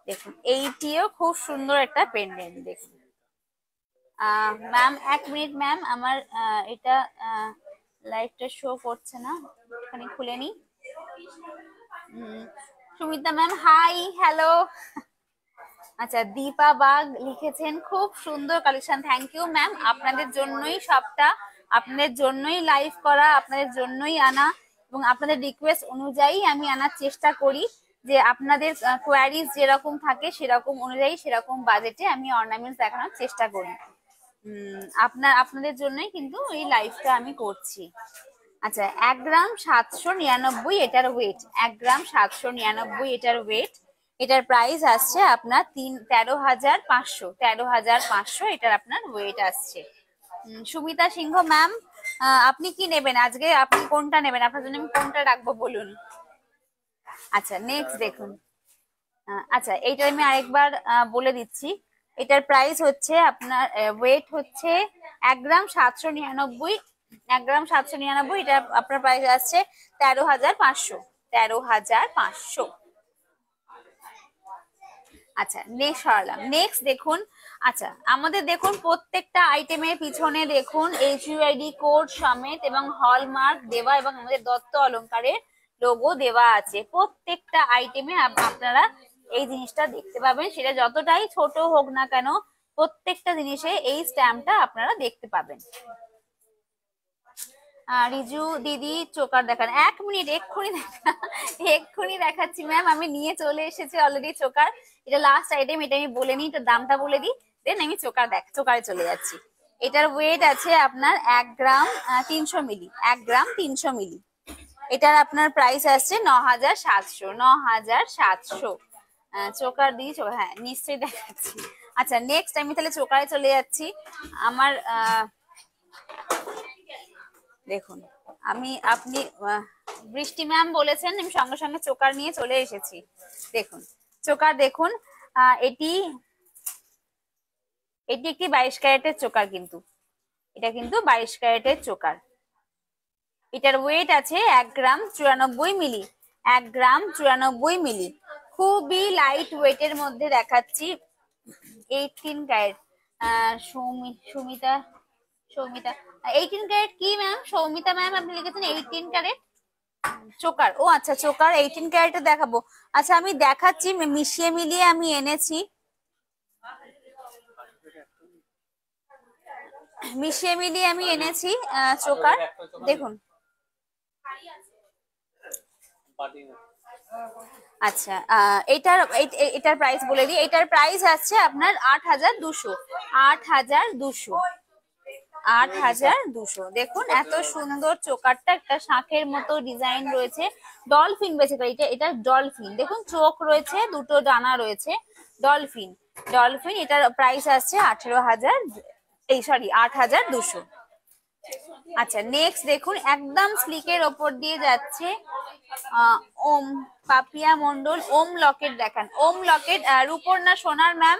দেখুন এইটিও খুব সুন্দর একটা পেন্ডেন্ট। দেখুন ম্যাম 1 মিনিট ম্যাম, আমার এটা লাইভটা শো করছে না, এখানে খুলে নি। Sumita ma'am hi, hello. আচ্ছা দীপা বাগ লিখেছেন খুব সুন্দর কালেকশন, থ্যাংক ইউ ম্যাম। আপনাদের জন্যই সবটা, আপনাদের জন্যই লাইভ করা, আপনাদের জন্যই আনা, এবং আপনাদের রিকোয়েস্ট অনুযায়ী আমি আনার চেষ্টা করি যে আপনাদের কোয়ারিজ যেরকম থাকে সেরকম অনুযায়ী সেরকম বাজেটে আমি অর্নামেন্টস দেখানোর চেষ্টা করি। আপনাদের জন্যই কিন্তু এই লাইভটা আমি করছি। আচ্ছা 1 গ্রাম 799 এটার ওয়েট, 1 গ্রাম 799 এটার ওয়েট। এটার প্রাইস আসছে আপনার 13,500, 13,500 এটার আপনার ওয়েট আসছে। সুমিতা সিংহ ম্যাম, আপনি কি নেবেন আজকে? আপনি কোনটা নেবেন? আপনার জন্য আমি কোনটা রাখবো বলুন। আচ্ছা নেক্সট দেখুন। আচ্ছা এইটা আমি আরেকবার বলে দিচ্ছি। এটার প্রাইস হচ্ছে আপনার ওয়েট হচ্ছে 1 গ্রাম 799, 1 গ্রাম 799। এটা আপনার প্রাইস আসছে 13,500, 13,500। আচ্ছা নেক্সট সরালাম। নেক্সট দেখুন, আচ্ছা আমাদের দেখুন প্রত্যেকটা আইটেমের পিছনে দেখুন HUID কোড সমেত এবং হলমার্ক দেওয়া এবং আমাদের দত্ত অলংকারের লোগো দেওয়া আছে। প্রত্যেকটা আইটেমে আপনারা এই জিনিসটা দেখতে পাবেন, সেটা যতটাই ছোট হোক না কেন প্রত্যেকটা জিনিসে এই স্ট্যাম্পটা আপনারা দেখতে পাবেন। রিজু দিদি চোকার দেখান, 1 মিনিট, এক্ষুনি দেখাচ্ছি ম্যাম। আমি নিয়ে চলে এসেছি অলরেডি চোকার। এটা লাস্ট আইটেম, এটা আমি বলে নিই, এটার দামটা বলে দিই। দেন আমি চোকারে চলে যাচ্ছি। এটার ওয়েট আছে আপনার 1 গ্রাম 300 মিলি, 1 গ্রাম 300 মিলি। এটার আপনার প্রাইস আসছে 9700, 9700। চোকার দিই, হ্যাঁ নিশ্চয়ই দেখাচ্ছি। আচ্ছা নেক্সট আমি তাহলে চোকারে চলে যাচ্ছি। আমার দেখুন আপনি বৃষ্টি ম্যাম বলেছেন, আমি সঙ্গে সঙ্গে চোকার নিয়ে চলে এসেছি। দেখুন চোকার দেখুন, এটি একটি 22 ক্যারেটের চোকার, কিন্তু এটা কিন্তু 22 ক্যারেটের চোকার। এটার ওয়েট আছে 1 গ্রাম 94 মিলি, 1 গ্রাম 94 মিলি। খুবই লাইট ওয়েটের মধ্যে দেখাচ্ছি। 18 ক্যারেট। সৌমিতা 18 ক্যারেট কি ম্যাম? সৌমিতা ম্যাম আপনি লিখেছেন 18 ক্যারেট চোকার। ও আচ্ছা, চোকার 18 ক্যারেটের দেখাবো। আচ্ছা আমি দেখাচ্ছি, মিশিয়ে মিলিয়ে আমি এনেছি, চোকার। দেখুন আচ্ছা এটার প্রাইস বলে দিই। এটার প্রাইস আছে আপনার 8200, 8200, 8200। দেখুন এত সুন্দর চোকারটা, একটা শাঁখের মতো ডিজাইন রয়েছে, ডলফিন বেসিক্যালি এটা ডলফিন। দেখুন চোখ রয়েছে, দুটো ডানা রয়েছে, ডলফিন। এটার প্রাইস আসছে 8200। আচ্ছা নেক্সট দেখুন, একদম স্লিকের ওপর দিয়ে যাচ্ছে ওম পাপিয়া মন্ডল। ওম লকেট দেখান, ওম লকেট রূপোর না সোনার ম্যাম?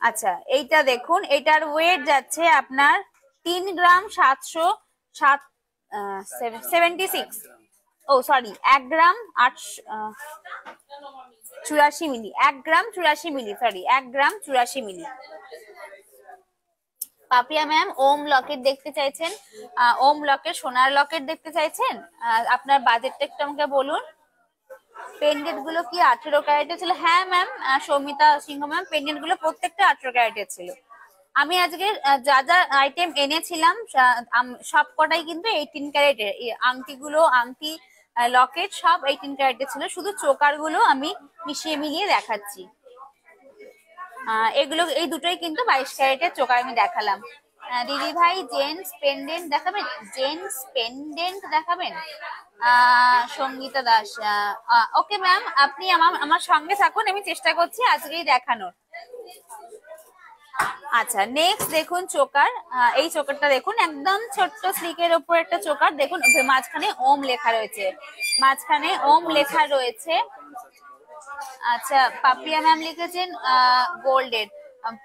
আচ্ছা এইটা দেখুন, এটার ওয়েট যাচ্ছে আপনার 3 গ্রাম 76, ও সরি 1 গ্রাম 84 মিলি, 1 গ্রাম 84 মিলি, সরি 1 গ্রাম 84 মিলি। পাপিয়া ম্যাম ওম লকেট দেখতে চাইছেন, ওম লকেট সোনার লকেট দেখতে চাইছেন? আপনার বাজেটটা একটু আমাকে বলুন। পেন্ডেন্ট গুলো কি 18 ক্যারেটের ছিল? হ্যাঁ ম্যাম, সৌমিতা সিংহ ম্যাম, পেন্ডেন্ট গুলো প্রত্যেকটা 18 ক্যারেটের ছিল। আমি আজকে যা যা আইটেম এনেছিলাম সব কটাই কিন্তু 18 ক্যারেটের। আংটিগুলো, আংটি লকেট সব 18 ক্যারেটের ছিল, শুধু চোকার গুলো আমি মিশিয়ে মিলিয়ে দেখাচ্ছি। এগুলো এই দুটোই কিন্তু 22 ক্যারেটের চোকার আমি দেখালাম। দিদি ভাই জেন্টস পেন্ডেন্ট দেখাবেন? জেন্টস পেন্ডেন্ট দেখাবেন? সঙ্গীতা দাস, ওকে ম্যাম, আপনি আমার সঙ্গে থাকুন, আমি চেষ্টা করছি আজকেই দেখানোর। আচ্ছা নেক্সট দেখুন চোকার, এই চোকারটা দেখুন, একদম ছোট্ট স্লিকের ওপর একটা চোকার। দেখুন মাঝখানে ওম লেখা রয়েছে, মাঝখানে ওম লেখা রয়েছে। আচ্ছা পাপিয়া ম্যাম লিখেছেন গোল্ডের।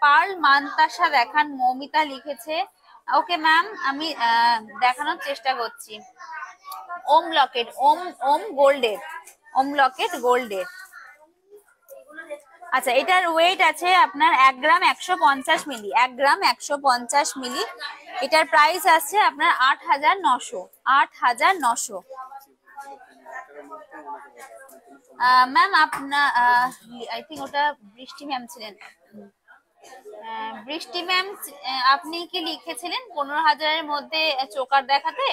পার্ল মান্তাসা দেখান, মৌমিতা লিখেছে। ওকে ম্যাম, আমি দেখানোর চেষ্টা করছি। ওম লকেট, ওম গোল্ডের, ওম লকেট গোল্ডের। আচ্ছা এটার ওয়েট আছে আপনার 1 গ্রাম 150 মিলি, 1 গ্রাম 150 মিলি। এটার প্রাইস আছে আপনার 8900, 8900। ম্যাম আপনার আই থিঙ্ক ওটা বৃষ্টি ম্যাম ছিলেন। বৃষ্টি ম্যাম আপনি কি লিখেছিলেন 15,000-এর মধ্যে চোকার দেখাতে?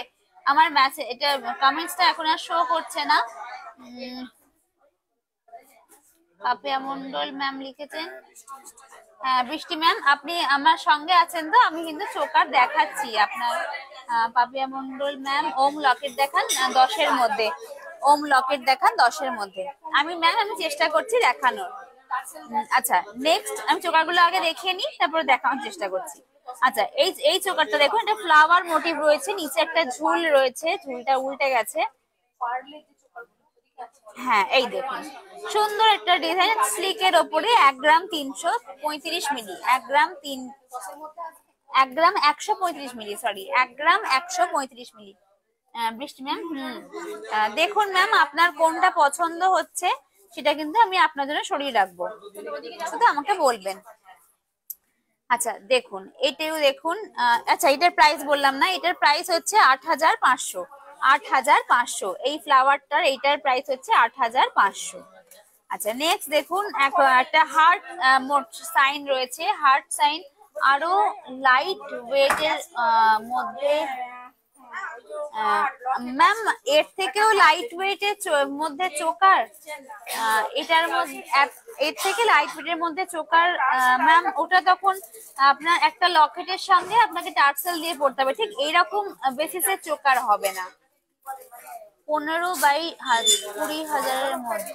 আমার মেসেজ এটা কমেন্টসটা এখন আর শো করছে না। পাপিয়া মন্ডল ম্যাম লিখেছেন। হ্যাঁ বৃষ্টি ম্যাম আপনি আমার সঙ্গে আছেন তো? আমি কিন্তু চোকার দেখাচ্ছি আপনার। পাপিয়া মন্ডল ম্যাম ওম লকেট দেখান 10-এর মধ্যে, ওম লকেট দেখান 10-এর মধ্যে। আমি চেষ্টা করছি দেখানোর। আচ্ছা নেক্সট আমি চোকারগুলো আগে দেখিয়ে নিই, তারপরে দেখানোর চেষ্টা করছি। আচ্ছা এই চোকারটা দেখুন, এটা ফ্লাওয়ার মোটিভ রয়েছে, নিচে একটা ঝুল রয়েছে, ঝুলটা উল্টে গেছে। হ্যাঁ এই দেখুন সুন্দর একটা ডিজাইন, স্লিকের ওপরে 1 গ্রাম 335 মিলি, 1 গ্রাম 135 মিলি, সরি 1 গ্রাম 135 মিলি। বৃষ্টি ম্যাম দেখুন ম্যাম আপনার কোনটা পছন্দ হচ্ছে সেটা কিন্তু আমি আপনার জন্য সরিয়ে রাখবো, শুধু আমাকে বলবেন। আচ্ছা দেখুন এটাও দেখুন। আচ্ছা এটার প্রাইস বললাম না, এটার প্রাইস হচ্ছে 8500, 8500। এই ফ্লাওয়ারটার এইটার প্রাইস হচ্ছে 8500। আচ্ছা নেক্সট দেখুন, একটা হার্ট সাইন রয়েছে, হার্ট সাইন আরো লাইট ওয়েটের মধ্যে। ম্যাম এর থেকেও লাইট ওয়েটের মধ্যে চোকার, এটার মধ্যে এর থেকে লাইট ওয়েটের মধ্যে চোকার ম্যাম ওটা তখন আপনার একটা লকেটের সঙ্গে আপনাকে টার্সেল দিয়ে পড়তে হবে, ঠিক এইরকম বেসিসের চোকার হবে না। 15 বাই 20,000-এর মধ্যে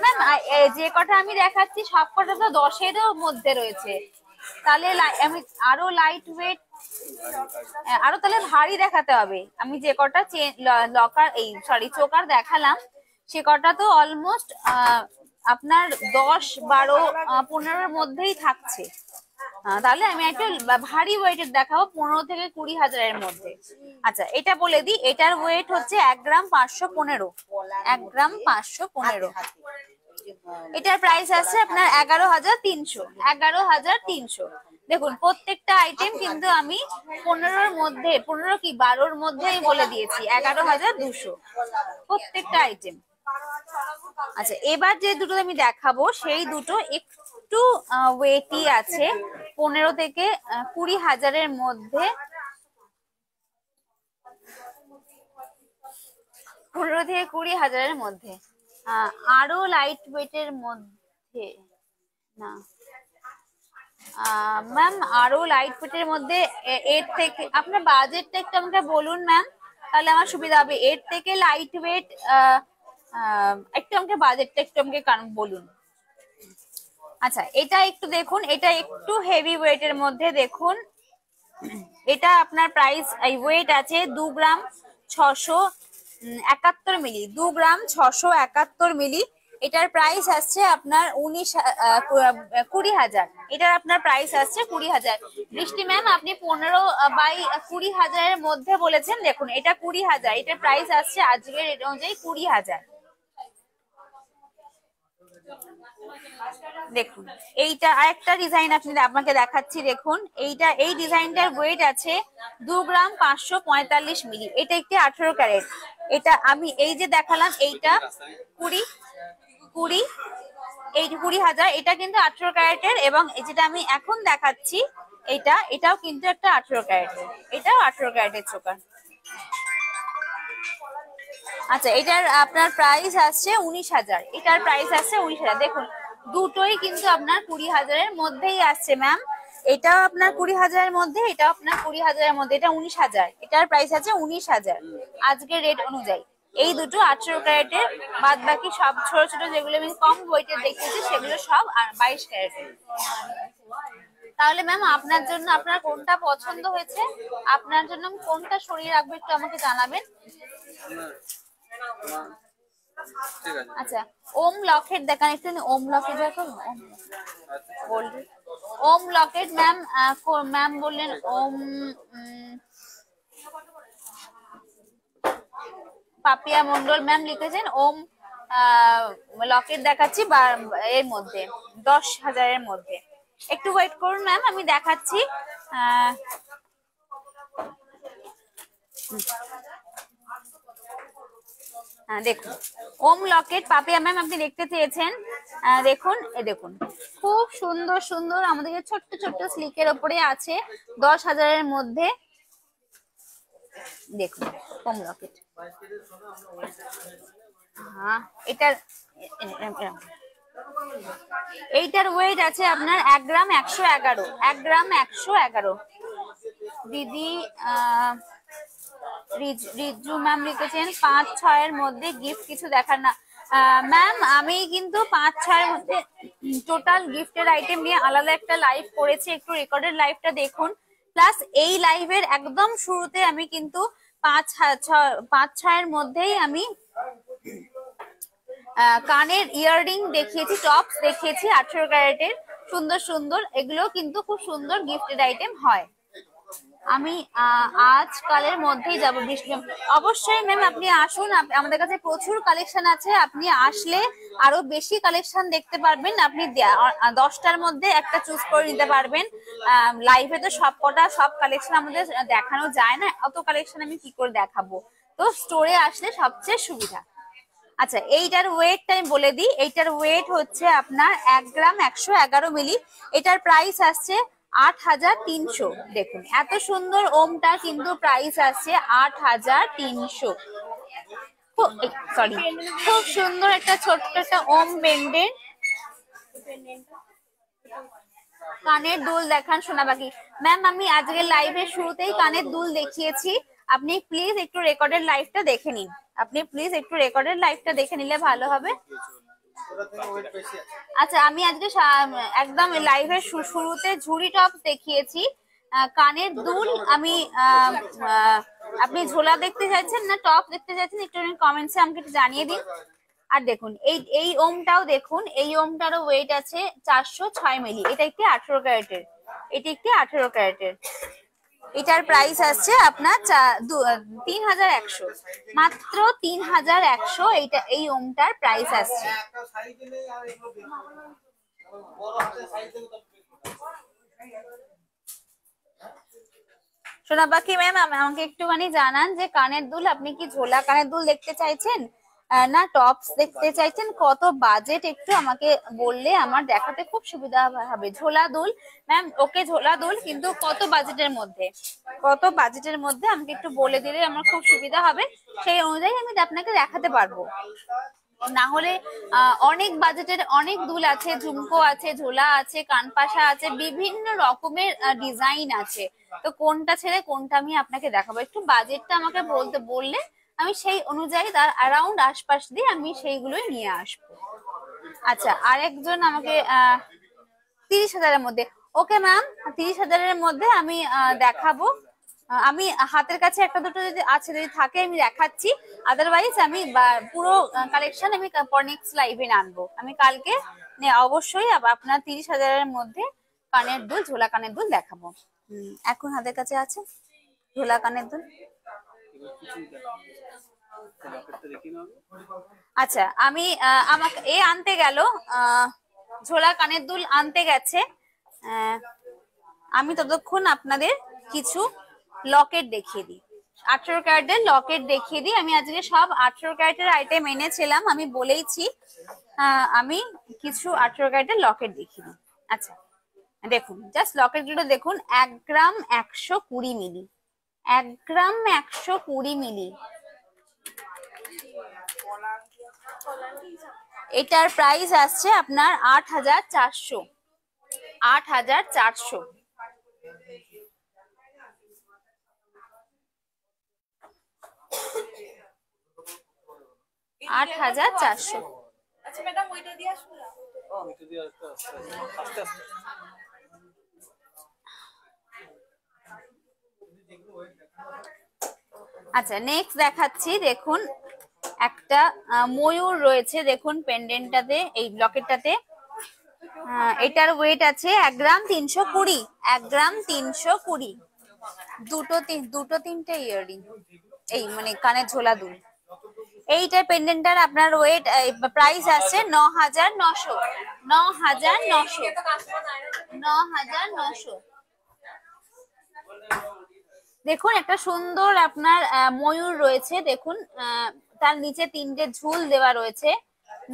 ম্যাম যে কটা আমি দেখাচ্ছি সব কটা তো 10-এরও মধ্যে রয়েছে, তাহলে আমি আরো লাইট ওয়েট আরো তাহলে ভারী দেখাতে হবে। আমি যে কটা লকার এই সরি চোকার দেখালাম সে কটা তো অলমোস্ট আপনার 10, 12, 15-এর মধ্যেই থাকছে, তাহলে আমি একটা ভারী ওয়েটের দেখাবো 15 থেকে 20,000-এর মধ্যে। আচ্ছা এটা বলে দিই, এটার ওয়েট হচ্ছে 1 গ্রাম 515, 1 গ্রাম 515। এটার প্রাইস আছে আপনার 11,300, 11,300। দেখুন প্রত্যেকটা আইটেম কিন্তু আমি 15-র মধ্যে, 15 কি 12-র মধ্যেই বলে দিয়েছি, 11,200 প্রত্যেকটা আইটেম। আচ্ছা এবার যে দুটো আমি দেখাবো সেই দুটো একটু ওয়েটই আছে, 15 থেকে 20,000-এর মধ্যে, 15 থেকে 20,000-এর মধ্যে। আরো লাইট ওয়েটের মধ্যে না ম্যাম, আরো লাইট ওয়েটের মধ্যে এর থেকে আপনার বাজেটটা একটু আমাকে বলুন ম্যাম, তাহলে আমার সুবিধা হবে। এর থেকে লাইট ওয়েট একটু আমাকে বাজেটটা একটু আমাকে বলুন। আচ্ছা এটা একটু দেখুন, এটা একটু হেভি ওয়েটের মধ্যে দেখুন, এটা আপনার প্রাইস এই ওয়েট আছে 2 গ্রাম 671 মিলি, 2 গ্রাম 671 মিলি। এটার প্রাইস আসছে আপনার 20,000, এটার আপনার প্রাইস আসছে 20,000। বৃষ্টি ম্যাম আপনি 15 বাই 20,000-এর মধ্যে বলেছেন, দেখুন এটা 20,000, এটার প্রাইস আসছে আজকের রেট অনুযায়ী 20,000। দেখুন এইটা আরেকটা ডিজাইন আপনাকে দেখাচ্ছি, দেখুন এইটা এই ডিজাইনটার ওয়েট আছে 2 গ্রাম 545 মিলি, এটা একটি 18 ক্যারেট। এটা আমি এই যে দেখালাম এইটা 20,000, এটা কিন্তু 18 ক্যারেটের, এবং যেটা আমি এখন দেখাচ্ছি এটাও কিন্তু একটা 18 ক্যারেটের, এটাও 18 ক্যারেটের চোকার। আচ্ছা এটার আপনার প্রাইস আসছে 19,000, এটার প্রাইস আসছে 19,000। দেখুন দুটোই কিন্তু আপনার 20,000-এর মধ্যেই আসছে ম্যাম, এটাও আপনার 20,000-এর মধ্যে, এটাও আপনার 20,000-এর মধ্যে, এটা 19,000, এটার প্রাইস আছে 19,000 আজকের রেট অনুযায়ী। এই দুটো 18 ক্যারেটের, বাদ বাকি সব ছোট ছোট যেগুলো আমি কম ওয়েটের দেখিয়েছি সেগুলো সব 22 ক্যারেটের। তাহলে ম্যাম আপনার জন্য আপনার কোনটা পছন্দ হয়েছে, আপনার জন্য কোনটা সরিয়ে রাখবো একটু আমাকে জানাবেন। আচ্ছা ওম লকেট দেখান একটু, ওম লকেট দেখুন, ওম লকেট ম্যাম, ম্যাম বললেন ওম পাপিয়া মন্ডল ম্যাম লিখেছেন ওম লকেট দেখাচ্ছি এর মধ্যে 10,000-এর মধ্যে। একটু ওয়েট করুন ম্যাম, আমি দেখাচ্ছি। দেখুন ওম লকেট পাপিয়া ম্যাম আপনি দেখতে চেয়েছেন, দেখুন দেখুন খুব সুন্দর সুন্দর আমাদের ছোট্ট ছোট্ট স্লিকের ওপরে আছে 10,000-এর মধ্যে। দেখুন ওম লকেট, এইটার ওয়েট আছে আপনার 1 গ্রাম 111, 1 গ্রাম 111। দিদি রিজু ম্যাম লিখেছেন 5-6-এর মধ্যে গিফট কিছু দেখার না। ম্যাম আমি কিন্তু 5-6-এর মধ্যে টোটাল গিফটের আইটেম নিয়ে আলাদা একটা লাইভ করেছি, একটু রেকর্ডেড লাইভটা দেখুন। প্লাস এই লাইভের একদম শুরুতে আমি কিন্তু 5-6-এর মধ্যেই আমি কানের ইয়াররিং দেখিয়েছি, টপস দেখিয়েছি 18 ক্যারেটের সুন্দর সুন্দর, এগুলো কিন্তু খুব সুন্দর গিফটেড আইটেম হয়। আমি আজকালের মধ্যেই যাবো বৃষ্টি ম্যাম, অবশ্যই ম্যাম আপনি আসুন, আমাদের কাছে প্রচুর কালেকশন আছে, আপনি আসলে আরো বেশি কালেকশন দেখতে পারবেন, আপনি 10টার মধ্যে একটা চুজ করে নিতে পারবেন। লাইভে তো সব কালেকশন আমাদের দেখানো যায় না, অত কালেকশন আমি কি করে দেখাবো, তো স্টোরে আসলে সবচেয়ে সুবিধা। আচ্ছা এইটার ওয়েটটা আমি বলে দিই, এইটার ওয়েট হচ্ছে আপনার 1 গ্রাম 111 মিলি, এটার প্রাইস আসছে 8,300। দেখুন এত সুন্দর ওমটা কিন্তু প্রাইস আসছে 8,300। সরি, খুব সুন্দর একটা ছোট্ট একটা ওম পেন্ডেন্ট। কানের দুল দেখান সোনা পাখি ম্যাম। আমি আজকে লাইভের শুরুতেই কানের দুল দেখিয়েছি, আপনি প্লিজ একটু রেকর্ডেড লাইভটা দেখে নিন। আপনি প্লিজ একটু রেকর্ডেড লাইভটা দেখে নিলে ভালো হবে। আচ্ছা, আমি আজকে একদম লাইভের শুরুতে ঝুড়ি টপ দেখিয়েছি, কানের দুল আমি আপনি ঝোলা দেখতে চাইছেন না টপ দেখতে চাইছেন একটু কমেন্টসে আমাকে একটু জানিয়ে দিন। আর দেখুন এই ওমটাও দেখুন, এই ওমটারও ওয়েট আছে 406 মিলি। এটা একটি 18 ক্যারেটের, এটি একটি 18 ক্যারেটের। এটার প্রাইস আসছে আপনার 3,100, মাত্র 3,100 এইটা এই ওমটার প্রাইস আসছে। সোনা পাখি ম্যাম আমাকে একটুখানি জানান যে কানের দুল আপনি কি ঝোলা কানের দুল দেখতে চাইছেন না টপস দেখতে চাইছেন, কত বাজেট একটু আমাকে বললে আমার দেখাতে খুব সুবিধা হবে। ঝোলা দুল ম্যাম, ওকে ঝোলা দুল, কিন্তু কত বাজেটের মধ্যে, কত বাজেটের মধ্যে আমাকে একটু বলে দিলে আমার খুব সুবিধা হবে, সেই অনুযায়ী আমি আপনাকে দেখাতে পারবো। না হলে অনেক বাজেটের অনেক দুল আছে, ঝুমকো আছে, ঝোলা আছে, কানপাশা আছে, বিভিন্ন রকমের ডিজাইন আছে। তো কোনটা ছেড়ে কোনটা আমি আপনাকে দেখাবো, একটু বাজেটটা আমাকে বললে আমি সেই অনুযায়ী তার অ্যারাউন্ড আশপাশ দিয়ে আমি সেইগুলোই নিয়ে আসবো। আচ্ছা, আরেকজন আমাকে 30,000-এর মধ্যে, ওকে ম্যাম 30,000-এর মধ্যে আমি দেখাবো। আমি হাতের কাছে একটা দুটো যদি আছে, যদি থাকে আমি দেখাচ্ছি, আদারওয়াইজ আমি পুরো কালেকশন আমি নেক্সট লাইভে আনবো। আমি কালকে অবশ্যই আপনার 30,000-এর মধ্যে কানের দুল, ঝোলা কানের দুল দেখাবো। এখন হাতের কাছে আছে ঝোলা কানের দুল। আচ্ছা, আমি আমাকে এ আনতে গেল, ঝোলা কানের দুল আনতে গেছে, আমি ততক্ষণ আপনাদের কিছু লকেট দেখিয়ে দিই, 18 ক্যারেটের লকেট দেখিয়ে দিই। আমি আজকে সব 18 ক্যারেটের আইটেম এনেছিলাম, আমি বলেইছি আমি কিছু 18 ক্যারেটের লকেট দেখিয়ে দিই। আচ্ছা দেখুন, জাস্ট লকেট গুলো দেখুন, 1 গ্রাম 120 মিলি, 1 গ্রাম 120 মিলি। এটার প্রাইস আসছে আপনার 8,400, 8,400। আচ্ছা ম্যাডাম, ওইটা দিয়ে আসুন। আচ্ছা, নেক্সট দেখাচ্ছি, দেখুন একটা ময়ূর রয়েছে, দেখুন পেন্ডেন্টটাতে, এই লকেটটাতে। এটার ওয়েট আছে 1 গ্রাম 320, 1 গ্রাম 320। দুটো তিনটে ইয়াররিং, এই মানে কানের ঝোলা দুল। এইটার পেন্ডেন্টটার আপনার ওয়েট প্রাইস আছে 9,900, 9,900, 9,900। দেখুন একটা সুন্দর আপনার ময়ূর রয়েছে, দেখুন তার নিচে 3টে ঝুল দেওয়া রয়েছে,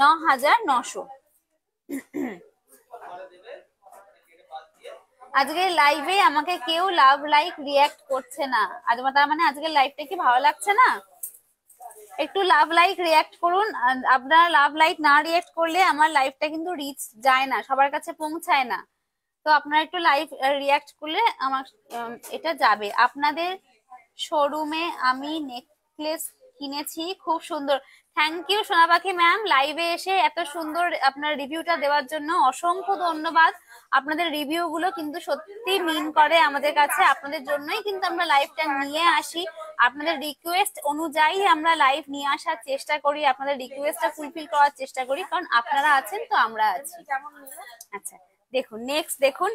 9,900। আজকে লাইভে আমাকে কেউ লাভ লাইক রিয়াক্ট করছে না, তার মানে আজকে লাইভটা কি ভালো লাগছে না? একটু লাভ লাইক রিয়াক্ট করুন। আপনারা লাভ লাইক না রিয়াক্ট করলে আমার লাইভটা কিন্তু রিচ যায় না, সবার কাছে পৌঁছায় না। তো আপনারা একটু লাইভ রিয়াক্ট করলে আমার এটা যাবে। আপনাদের শোরুমে আমি নেকলেস কিনেছি, খুব সুন্দর। থ্যাংক ইউ সোনা পাখি ম্যাম, লাইভে এসে এত সুন্দর আপনার রিভিউটা দেওয়ার জন্য অসংখ্য ধন্যবাদ। আপনাদের রিভিউ গুলো কিন্তু সত্যি মিন করে আমাদের কাছে, আপনাদের জন্যই কিন্তু আমরা লাইভটা নিয়ে আসি। আপনাদের রিকোয়েস্ট অনুযায়ী আমরা লাইভ নিয়ে আসার চেষ্টা করি, আপনাদের রিকোয়েস্টটা ফুলফিল করার চেষ্টা করি, কারণ আপনারা আছেন তো আমরা আছি। আচ্ছা দেখুন, নেক্সট দেখুন,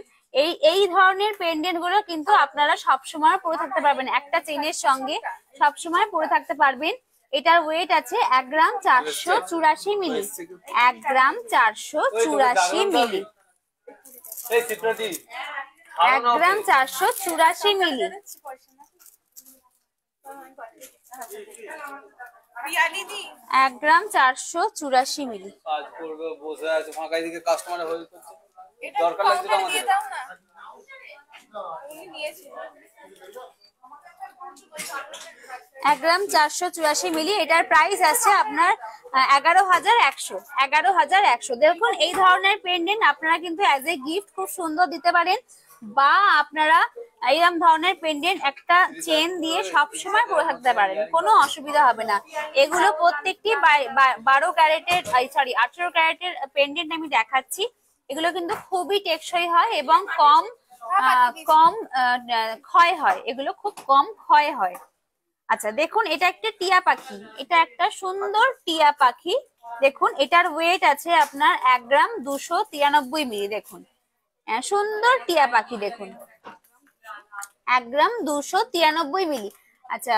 এই ধরনের পেন্ডেন্ট গুলো কিন্তু আপনারা সবসময় পরে থাকতে পারবেন, একটা চেনের সঙ্গে সবসময় পরে থাকতে পারবেন। এটার ওয়েট আছে 1 গ্রাম 484 মিলি, 1 গ্রাম 484 মিলি, 1 গ্রাম 484 মিলি। 1 গ্রাম 484 মিলি। 1 গ্রাম 484 মিলি, এটার প্রাইস আছে আপনার 11,100। 11,100। দেখুন এই ধরনের পেন্ডেন্ট আপনারা কিন্তু অ্যাজ এ গিফট খুব সুন্দর দিতে পারেন, বা আপনারা এইরকম ধরনের পেন্ডেন্ট একটা চেন দিয়ে সবসময় পরে থাকতে পারেন, কোনো অসুবিধা হবে না। এগুলো প্রত্যেকটি 12 ক্যারেটের, সরি 18 ক্যারেটের পেন্ডেন্ট আমি দেখাচ্ছি। এগুলো কিন্তু খুবই টেকসই হয় এবং কম ক্ষয় হয়, এগুলো খুব কম ক্ষয় হয়। আচ্ছা দেখুন, এটা একটা টিয়া পাখি, এটা একটা সুন্দর টিয়া পাখি। দেখুন এটার ওয়েট আছে আপনার 1 গ্রাম 293 মিলি। দেখুন সুন্দর টিয়া পাখি, দেখুন 1 গ্রাম 293 মিলি। আচ্ছা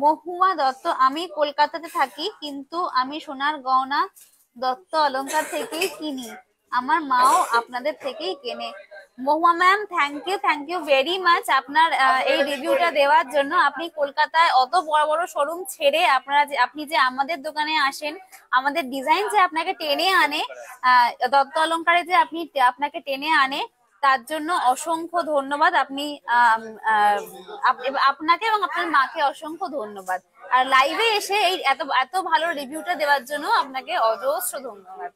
মহুয়া দত্ত, আমি কলকাতাতে থাকি কিন্তু আমি সোনার গয়না দত্ত অলংকার থেকেই কিনি, আমার মাও আপনাদের থেকেই কেনে। Mahua ma'am, thank you very much আপনার এই রিভিউটা দেওয়ার জন্য। আপনি কলকাতায় অত বড় বড় শোরুম ছেড়ে আপনি যে আমাদের দোকানে আসেন, আমাদের ডিজাইন যে আপনাকে টেনে আনে, দত্ত অলংকারে যে আপনাকে টেনে আনে, তার জন্য অসংখ্য ধন্যবাদ। আপনি আপনাকে এবং আপনার মাকে অসংখ্য ধন্যবাদ। আর লাইভে এসে এই এত ভালো রিভিউটা দেওয়ার জন্য আপনাকে অজস্র ধন্যবাদ।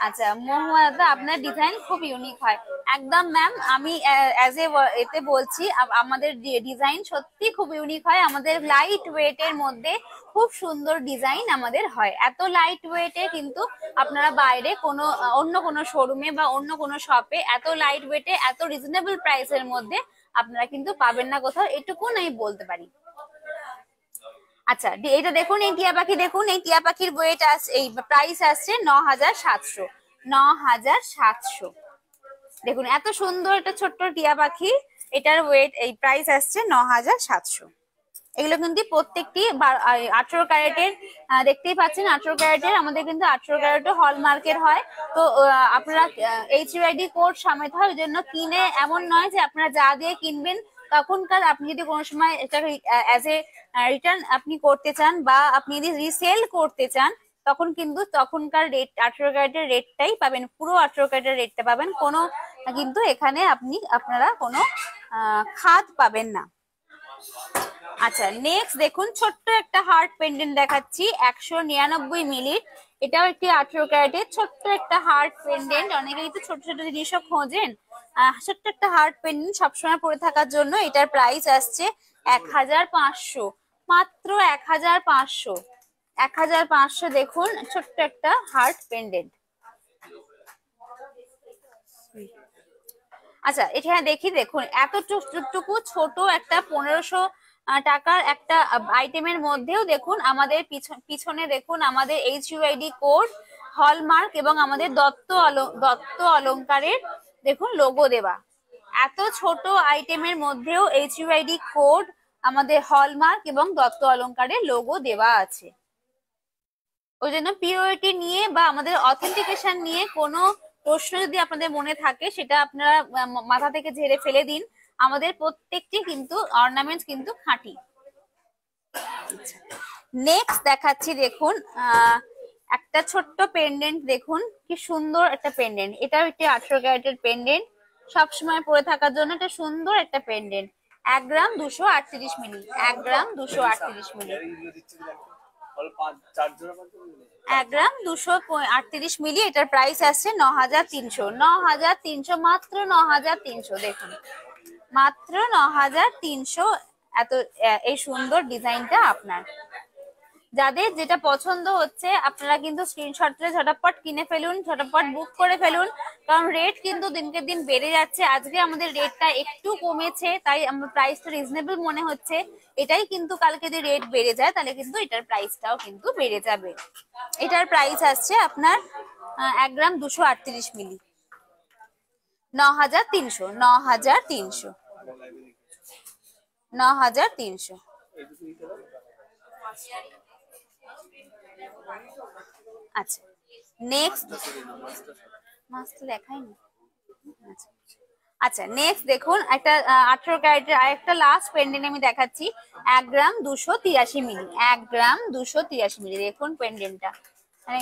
আচ্ছা মহুয়া দাদা, আপনার ডিজাইন খুব ইউনিক হয়। একদম ম্যাম, আমি অ্যাজ এতে বলছি, আমাদের ডিজাইন সত্যি খুব ইউনিক হয়। আমাদের লাইট ওয়েটের মধ্যে খুব সুন্দর ডিজাইন আমাদের হয়। এত লাইট ওয়েটে কিন্তু আপনারা বাইরে অন্য কোনো শোরুমে বা অন্য কোনো শপে এত লাইট ওয়েটে এত রিজনেবল প্রাইসের মধ্যে আপনারা কিন্তু পাবেন না কোথাও, এটুকুন আমি বলতে পারি। আচ্ছা এটা দেখুন, এই টিয়া পাখি দেখুন, এই টিয়া পাখির ওয়েট আছে, এই প্রাইস আসছে 9,700। 9,700। দেখুন এত সুন্দর একটা ছোট্ট টিয়া পাখি, এটার ওয়েট, এই প্রাইস আসছে 9,700। এগুলো কিন্তু প্রত্যেকটি 18 ক্যারেটের, দেখতেই পাচ্ছেন 18 ক্যারেটের। আমাদের কিন্তু 18 ক্যারেটও হলমার্কের হয়। তো আপনারা HUID কোড সমেত হয়, ওই জন্য কিনে এমন নয় যে আপনারা যা দিয়ে কিনবেন তখনকার, আপনি যদি কোনো সময় এটাকে অ্যাজ এ রিটার্ন আপনি করতে চান বা আপনি যদি রিসেল করতে চান, তখন কিন্তু তখনকার রেট 18 ক্যারেটের রেটটাই পাবেন, পুরো 18 ক্যারেটের রেটটা পাবেন। কোনো কিন্তু এখানে আপনারা কোনো খাদ পাবেন না। আচ্ছা নেক্সট দেখুন, ছোট্ট একটা হার্ট পেন্ডেন্ট দেখাচ্ছি 199 মিলির। এটাও একটি 18 ক্যারেটের ছোট্ট একটা হার্ট পেন্ডেন্ট। অনেকেই তো ছোট ছোট জিনিসও খোঁজেন, ছোট্ট একটা হার্ট পেন্ডেন্ট সবসময় পরে থাকার জন্য। এটার প্রাইস আসছে 1,500, মাত্র 1,500। 1,500 দেখুন, ছোট্ট একটা হার্ট পেন্ডেন্ট। আচ্ছা এখানে দেখুন এতটুকু ছোট একটা 1,500 টাকার একটা আইটেমের মধ্যেও দেখুন আমাদের পিছনে দেখুন আমাদের HUID কোড, হলমার্ক এবং আমাদের দত্ত অলংকারের দেখুন লোগো দেওয়া। এত ছোট আইটেমের মধ্যেও HUID কোড, আমাদের হলমার্ক এবং দত্ত অলংকারের লোগো দেওয়া আছে। ওই জন্য পিওরিটি নিয়ে বা আমাদের অথেন্টিকেশন নিয়ে কোনো প্রশ্ন যদি আপনাদের মনে থাকে, সেটা আপনারা মাথা থেকে ঝেড়ে ফেলে দিন। আমাদের প্রত্যেকটি কিন্তু অর্নামেন্টস কিন্তু খাঁটি। নেক্সট দেখাচ্ছি দেখুন একটা ছোট্ট পেন্ডেন্ট, দেখুন কি সুন্দর একটা পেন্ডেন্ট। এটাও একটি 18 ক্যারেটের পেন্ডেন্ট, সবসময় পরে থাকার জন্য একটা সুন্দর একটা পেন্ডেন্ট। 1 গ্রাম 238 মিলি। 1 গ্রাম 238 মিলি। 1 গ্রাম 238 মিলি। এটার প্রাইস আসছে 9,300। 9,300, মাত্র 9,300। দেখুন মাত্র 9,300। এত এই সুন্দর ডিজাইনটা আপনার, যাদের যেটা পছন্দ হচ্ছে আপনারা কিন্তু স্ক্রিনশটে ঝটাপট কিনে ফেলুন, ঝটাপট বুক করে ফেলুন, কারণ রেট কিন্তু দিনকে দিন বেড়ে যাচ্ছে। আজকে আমাদের রেটটা একটু কমেছে, তাই আমার প্রাইসটা রিজনেবল মনে হচ্ছে। এটাই কিন্তু কালকে যদি রেট বেড়ে যায় তাহলে কিন্তু এটার প্রাইসটাও কিন্তু বেড়ে যাবে। এটার প্রাইস আসছে আপনার 1 গ্রাম 238 মিলি। 9,300। 9,300। 9,300। আচ্ছা নেক্সট মাছটা দেখাইনি। আচ্ছা নেক্সট দেখুন একটা 18 ক্যারেটের আরেকটা লাস্ট পেন্ডেন্ট আমি দেখাচ্ছি 1 গ্রাম 283 মিলি। 1 গ্রাম 283 মিলি। দেখুন পেন্ডেন্টটা মানে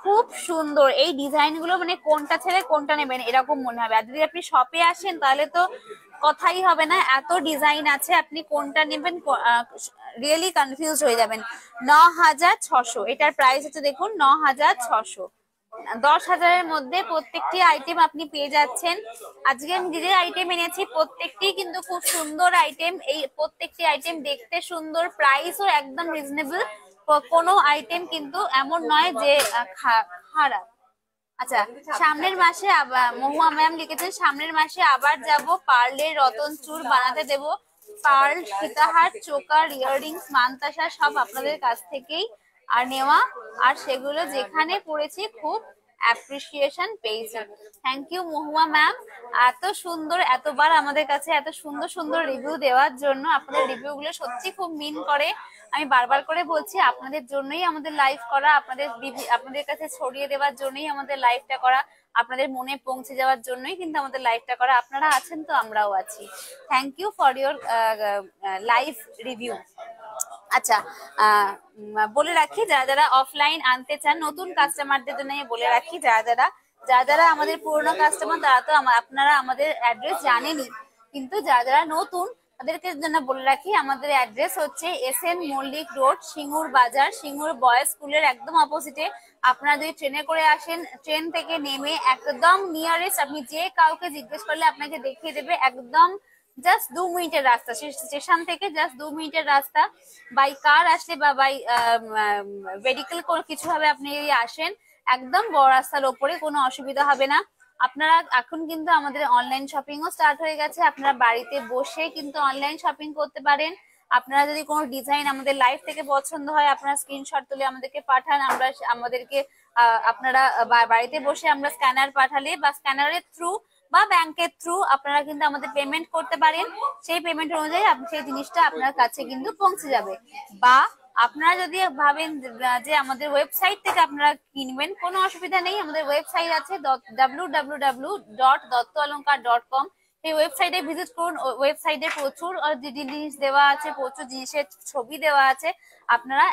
খুব সুন্দর। এই ডিজাইন গুলো মানে কোনটা ছেড়ে কোনটা নেবেন এরকম মনে হবে। আর যদি আপনি শপে আসেন তাহলে তো কথাই হবে না, এত ডিজাইন আছে, আপনি কোনটা নেবেন রিয়েলি কনফিউজ হয়ে যাবেন। 9600 এটার প্রাইস হচ্ছে দেখুন 9600। 10,000-এর মধ্যে প্রত্যেকটি আইটেম আপনি পেয়ে যাচ্ছেন। আজকে আমি যে আইটেম এনেছি প্রত্যেকটি কিন্তু খুব সুন্দর আইটেম, এই প্রত্যেকটি আইটেম দেখতে সুন্দর, প্রাইসও একদম রিজনেবল। কোনো আইটেম কিন্তু এমন নয় যে খারাপ। আচ্ছা, সামনের মাসে আবার মহুয়া ম্যাম লিখেছেন সামনের মাসে আবার যাব, পার্লের রতন চুর বানাতে দেব। পার্ল, সীতাহার, চোকার, ইয়াররিংস, মানতাসা সব আপনাদের কাছ থেকেই আর নেওয়া, আর সেগুলো যেখানে পড়েছি খুব অ্যাপ্রিসিয়েশন পেয়েছি। থ্যাংক ইউ মহুয়া ম্যাম, এত সুন্দর, এতবার আমাদের কাছে এত সুন্দর সুন্দর রিভিউ দেওয়ার জন্য। আপনাদের রিভিউ গুলো সত্যি খুব মিন করে। আমি বারবার করে বলছি, আপনাদের জন্যই আমাদের লাইভ করা, আপনাদের কাছে ছড়িয়ে দেওয়ার জন্যই আমাদের লাইভটা করা, আপনাদের মনে পৌঁছে যাওয়ার জন্যই কিন্তু আমাদের লাইভটা করা। আপনারা আছেন তো আমরাও আছি। Thank you for your live review. আচ্ছা, বলে রাখি যারা যারা অফলাইন আনতে চান নতুন কাস্টমারদের জন্য বলে রাখি, যারা যারা আমাদের পুরনো কাস্টমার তারা তো আপনারা আমাদের অ্যাড্রেস জানেনই, কিন্তু যারা নতুন তাদেরকে জন্য বলে রাখি আমাদের অ্যাড্রেস হচ্ছে SN মল্লিক রোড, সিঙ্গুর বাজার, সিঙ্গুর বয়েজ স্কুলের একদম অপোজিটে। আপনারা যদি ট্রেনে করে আসেন, ট্রেন থেকে নেমে একদম নিয়ারেস্ট, আপনি যে কাউকে জিজ্ঞেস করলে আপনাকে দেখিয়ে দেবে, একদম জাস্ট 2 মিনিটের রাস্তা, স্টেশন থেকে জাস্ট 2 মিনিটের রাস্তা। বাই কার আসলে বা বাই ভেহিকল কিছু ভাবে আপনি যদি আসেন, একদম বড় রাস্তার ওপরে, কোনো অসুবিধা হবে না। আপনারা এখন কিন্তু আমাদের অনলাইন শপিংও স্টার্ট হয়ে গেছে, আপনারা বাড়িতে বসে কিন্তু অনলাইন শপিং করতে পারেন। আপনারা যদি কোনো ডিজাইন আমাদের লাইভ থেকে পছন্দ হয়, আপনারা স্ক্রিনশট তুলে আমাদেরকে পাঠান, আমাদেরকে আপনারা বাড়িতে বসে আমরা স্ক্যানার পাঠালে বা স্ক্যানারের থ্রু বা ব্যাংকের থ্রু আপনারা কিন্তু আমাদের পেমেন্ট করতে পারেন। সেই পেমেন্ট অনুযায়ী সেই জিনিসটা আপনার কাছে কিন্তু পৌঁছে যাবে। বা আপনারা যদি ভাবেন যে আমাদের ওয়েবসাইট থেকে আপনারা কিনবেন, কোনো অসুবিধা নেই, আমাদের ওয়েবসাইট আছে www.dottoalokar.com। এই ওয়েবসাইটে ভিজিট করুন। ওয়েবসাইটে প্রচুর জিনিস দেওয়া আছে, প্রচুর জিনিসের ছবি দেওয়া আছে। আপনারা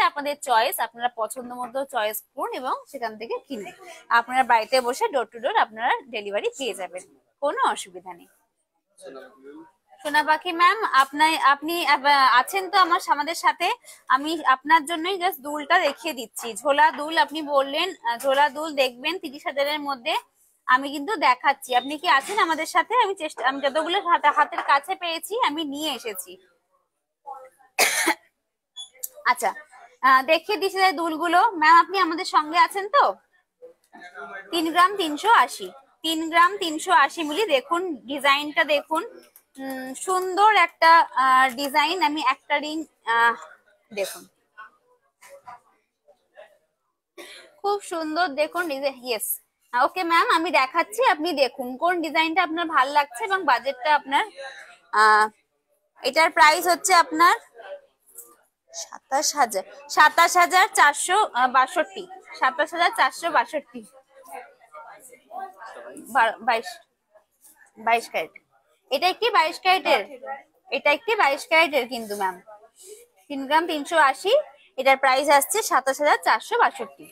আপনাদের চয়েস, আপনারা পছন্দ মতো চয়েস করুন এবং সেখান থেকে কিনুন। আপনারা বাড়িতে বসে ডোর টু ডোর আপনারা ডেলিভারি পেয়ে যাবেন, কোনো অসুবিধা নেই। সোনা পাখি ম্যাম, আপনি আছেন তো আমাদের সাথে? আমি আপনার জন্যই জাস্ট দুলটা দেখিয়ে দিচ্ছি। ঝোলা দুল আপনি বললেন, ঝোলা দুল দেখবেন 30,000-এর মধ্যে, আমি কিন্তু দেখাচ্ছি। আপনি কি আছেন আমাদের সাথে? আমি যতগুলো হাতের কাছে পেয়েছি আমি নিয়ে এসেছি। আচ্ছা, দেখিয়ে দিচ্ছি দুলগুলো। ম্যাম আপনি আমাদের সঙ্গে আছেন তো? 3 গ্রাম 380, 3 গ্রাম 380 মিলি। দেখুন ডিজাইনটা দেখুন, সুন্দর একটা ডিজাইন। আমি একটা রিং দেখুন, খুব সুন্দর দেখুন ডিজাইন। ইয়েস, ওকে ম্যাম, আমি দেখাচ্ছি, আপনি দেখুন কোন ডিজাইনটা আপনার ভালো লাগছে এবং বাজেটটা আপনার। এটার প্রাইস হচ্ছে আপনার 27,462, 27,462, 22 ক্যারেট। এটা একটি 22 ক্যারেটের, এটা একটি 22 ক্যারেটের কিন্তু ম্যাম। 3 গ্রাম 380, এটার প্রাইস আসছে 27,462।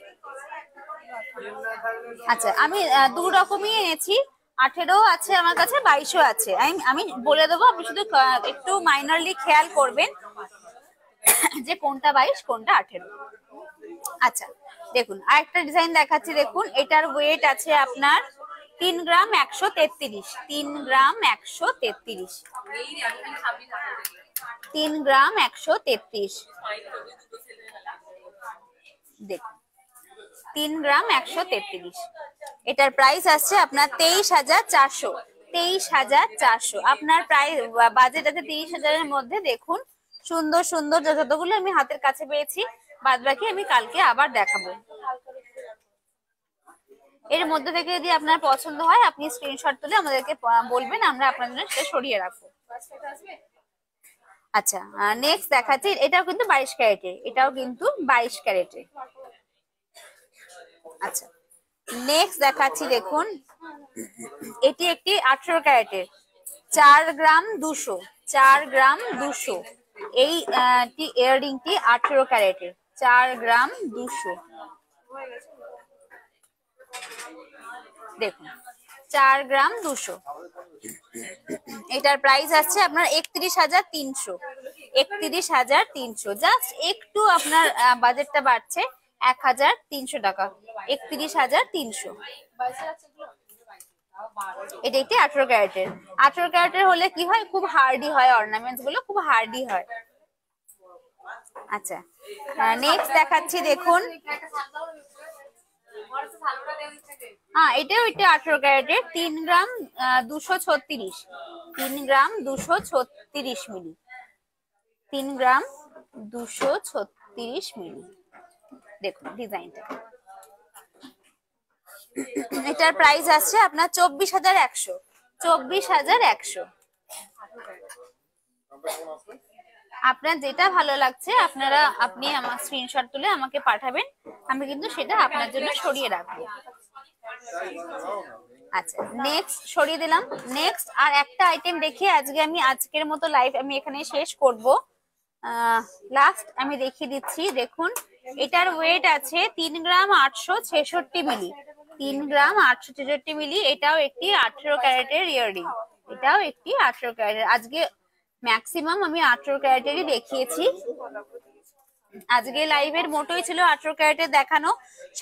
আচ্ছা, আমি 2 রকমই এনেছি, 18 আছে আমার কাছে, 22ও আছে। আমি বলে দেবো, আপনি শুধু একটু মাইনরলি খেয়াল করবেন যে কোনটা 22 কোনটা 18। আচ্ছা দেখুন, আরেকটা ডিজাইন দেখাচ্ছি। দেখুন এটার ওয়েট আছে আপনার 3 গ্রাম 133, 3 গ্রাম 133, 3 গ্রাম 133। দেখুন 3 গ্রাম 133, এটার প্রাইস আসছে আপনার 23,400, 23,400। আপনার প্রাইস বাজেট আছে 30,000-এর মধ্যে। দেখুন সুন্দর সুন্দর যতগুলো আমি হাতের কাছে পেয়েছি, বাদ বাকি আমি কালকে আবার দেখাবো। এর মধ্যে থেকে যদি আপনার পছন্দ হয় আপনি স্ক্রিনশট তুলে আমাদেরকে বলবেন, আমরা আপনার জন্য সেটা সরিয়ে রাখবো। আচ্ছা, নেক্সট দেখাচ্ছি। এটাও কিন্তু 22 ক্যারেটের, এটাও কিন্তু 22 ক্যারেটের। আচ্ছা, নেক্সট দেখাচ্ছি। দেখুন এটি একটি 18 ক্যারেটের, 4 গ্রাম 200, 4 গ্রাম 200। এই ইয়াররিংটি 18 ক্যারেটের, 4 গ্রাম 200। দেখুন 4 গ্রাম 200, এটার প্রাইস আছে আপনার 31,300। 31,300, জাস্ট একটু আপনার বাজেটটা বাড়ছে 1,300 টাকা। 31,300। এটা একটি 18 ক্যারেটের। 18 ক্যারেটের হলে কি হয়, খুব হার্ডি হয়, অর্নামেন্টস গুলো খুব হার্ডি হয়। আচ্ছা, নেক্সট দেখাচ্ছি দেখুন। এটাও 18 ক্যারেটের, 3 গ্রাম 236। 3 গ্রাম 236 মিলি। 3 গ্রাম 236 মিলি। দেখুন ডিজাইনটা। এটার প্রাইস আছে আপনার 24,100। 24,100। আপনার যেটা ভালো লাগছে আপনি আমার স্ক্রিনশট তুলে আমাকে পাঠাবেন, আমি কিন্তু সেটা আপনার জন্য সরিয়ে রাখবো। আচ্ছা, নেক্সট সরিয়ে দিলাম। নেক্সট আর একটা আইটেম দেখিয়ে আজকের মতো লাইভ আমি এখানে শেষ করব। লাস্ট আমি দেখিয়ে দিচ্ছি, দেখুন এটার ওয়েট আছে 3 গ্রাম 866 মিলি। 3 গ্রাম 866 মিলি। এটাও একটি 18 ক্যারেটের ইয়াররিং। এটাও একটি 18 ক্যারেটের। আজকে ম্যাক্সিমাম আমি 18 ক্যারেটেরই দেখিয়েছি। আজকে লাইভের মোটোই ছিল 18 ক্যারেটের দেখানো,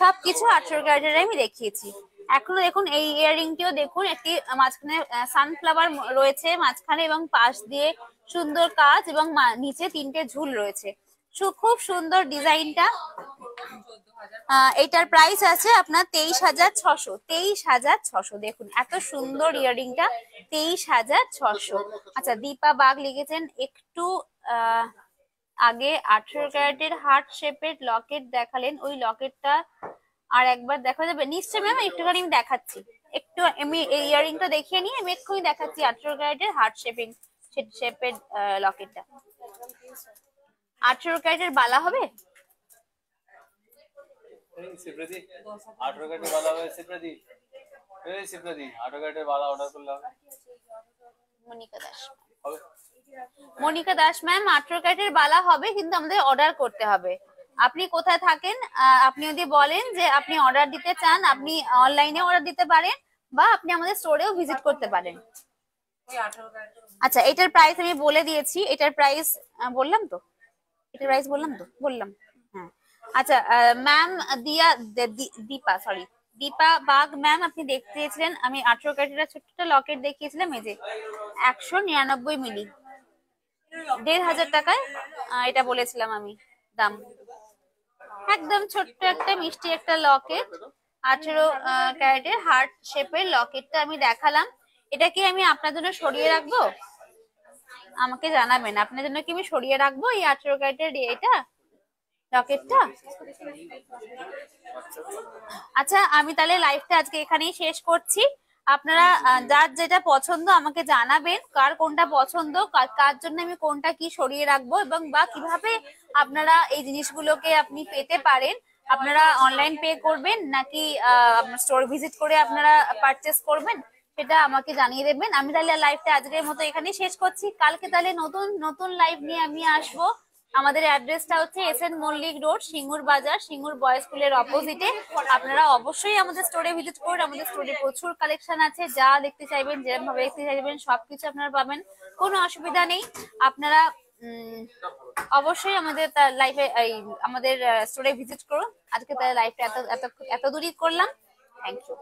সবকিছু 18 ক্যারেটের আমি দেখিয়েছি। এখনো দেখুন এই ইয়াররিংটিও দেখুন, একটি মাঝখানে সানফ্লাওয়ার রয়েছে মাঝখানে, এবং পাশ দিয়ে সুন্দর কাজ, এবং নিচে 3টে ঝুল রয়েছে। খুব সুন্দর ডিজাইনটা। এটার প্রাইস আছে আপনার 23,600। 23,600। দেখুন এত সুন্দর ইয়াররিংটা, 23,600। আচ্ছা, দীপা বাগ লিখেছেন একটু আগে 18 ক্যারেটের হার্ট শেপের লকেট দেখালেন, ওই লকেটটা আর একবার দেখা যাবে? নিশ্চয়ই ম্যাম, একটুখানি আমি দেখাচ্ছি। একটু আমি এই ইয়াররিংটা দেখিয়ে নিয়ে আমি এক্ষুনি দেখাচ্ছি 18 ক্যারেটের হার্ট শেপের লকেটটা। 18 ক্যারেটের বালা হবে? সিপ্রদি 18 ক্যারেটের বালা হবে। সিপ্রদি 18 ক্যারেটের বালা অর্ডার করলে হবে। মনিকা দাস। মনিকা দাস ম্যাম, 18 ক্যারেটের বালা হবে, কিন্তু আমাদের অর্ডার করতে হবে। আপনি কোথায় থাকেন আপনি যদি বলেন যে আপনি অর্ডার দিতে চান, আপনি অনলাইনে অর্ডার দিতে পারেন, বা আপনি আমাদের স্টোরেও ভিজিট করতে পারেন। আচ্ছা, এটার প্রাইস আমি বলে দিয়েছি। এটার প্রাইস বললাম তো? এটার প্রাইস বললাম। হ্যাঁ, আচ্ছা ম্যাম দীপা বাগ ম্যাম, আপনি দেখতে চেয়েছিলেন, আমি 18 ক্যারেটের ছোট্ট লকেট দেখিয়েছিলাম, এই যে 199 মিলি, 1,500 টাকায় এটা বলেছিলাম আমি দাম। একদম ছোট্ট একটা মিষ্টি একটা লকেট, 18 ক্যারেটের হার্ট শেপের লকেটটা আমি দেখালাম। এটা কি আমি আপনার জন্য সরিয়ে রাখবো? আমাকে জানাবেন, আপনার জন্য কি আমি সরিয়ে রাখবো এই 18 ক্যারেটের এটা লকেটটা? আচ্ছা, আমি তাহলে লাইভটা আজকে এখানেই শেষ করছি। আপনারা যার যেটা পছন্দ আমাকে জানাবেন, কার কোনটা পছন্দ, কার জন্য আমি কোনটা কি সরিয়ে রাখবো, এবং বা কিভাবে আপনারা এই জিনিসগুলোকে আপনি পেতে পারেন। আপনারা অনলাইন পে করবেন নাকি স্টোর ভিজিট করে আপনারা পারচেস করবেন, সেটা আমাকে জানিয়ে দেবেন। আমি তাহলে লাইভটা আজকের মতো এখানেই শেষ করছি। কালকে তাহলে নতুন লাইভ নিয়ে আমি আসবো। আমাদের অ্যাড্রেসটা হচ্ছে এসএন মল্লিক রোড, সিঙ্গুর বাজার, সিঙ্গুর বয়েজ স্কুলের অপোজিটে। আপনারা অবশ্যই আমাদের স্টোরে ভিজিট করুন। আমাদের স্টোরে প্রচুর কালেকশন আছে, যা দেখতে চাইবেন, যেরকম ভাবে দেখতে চাইবেন সবকিছু আপনারা পাবেন, কোনো অসুবিধা নেই। আপনারা অবশ্যই আমাদের আমাদের স্টোরে ভিজিট করুন। আজকে তাহলে লাইভটা এত দূরই করলাম। Thank you.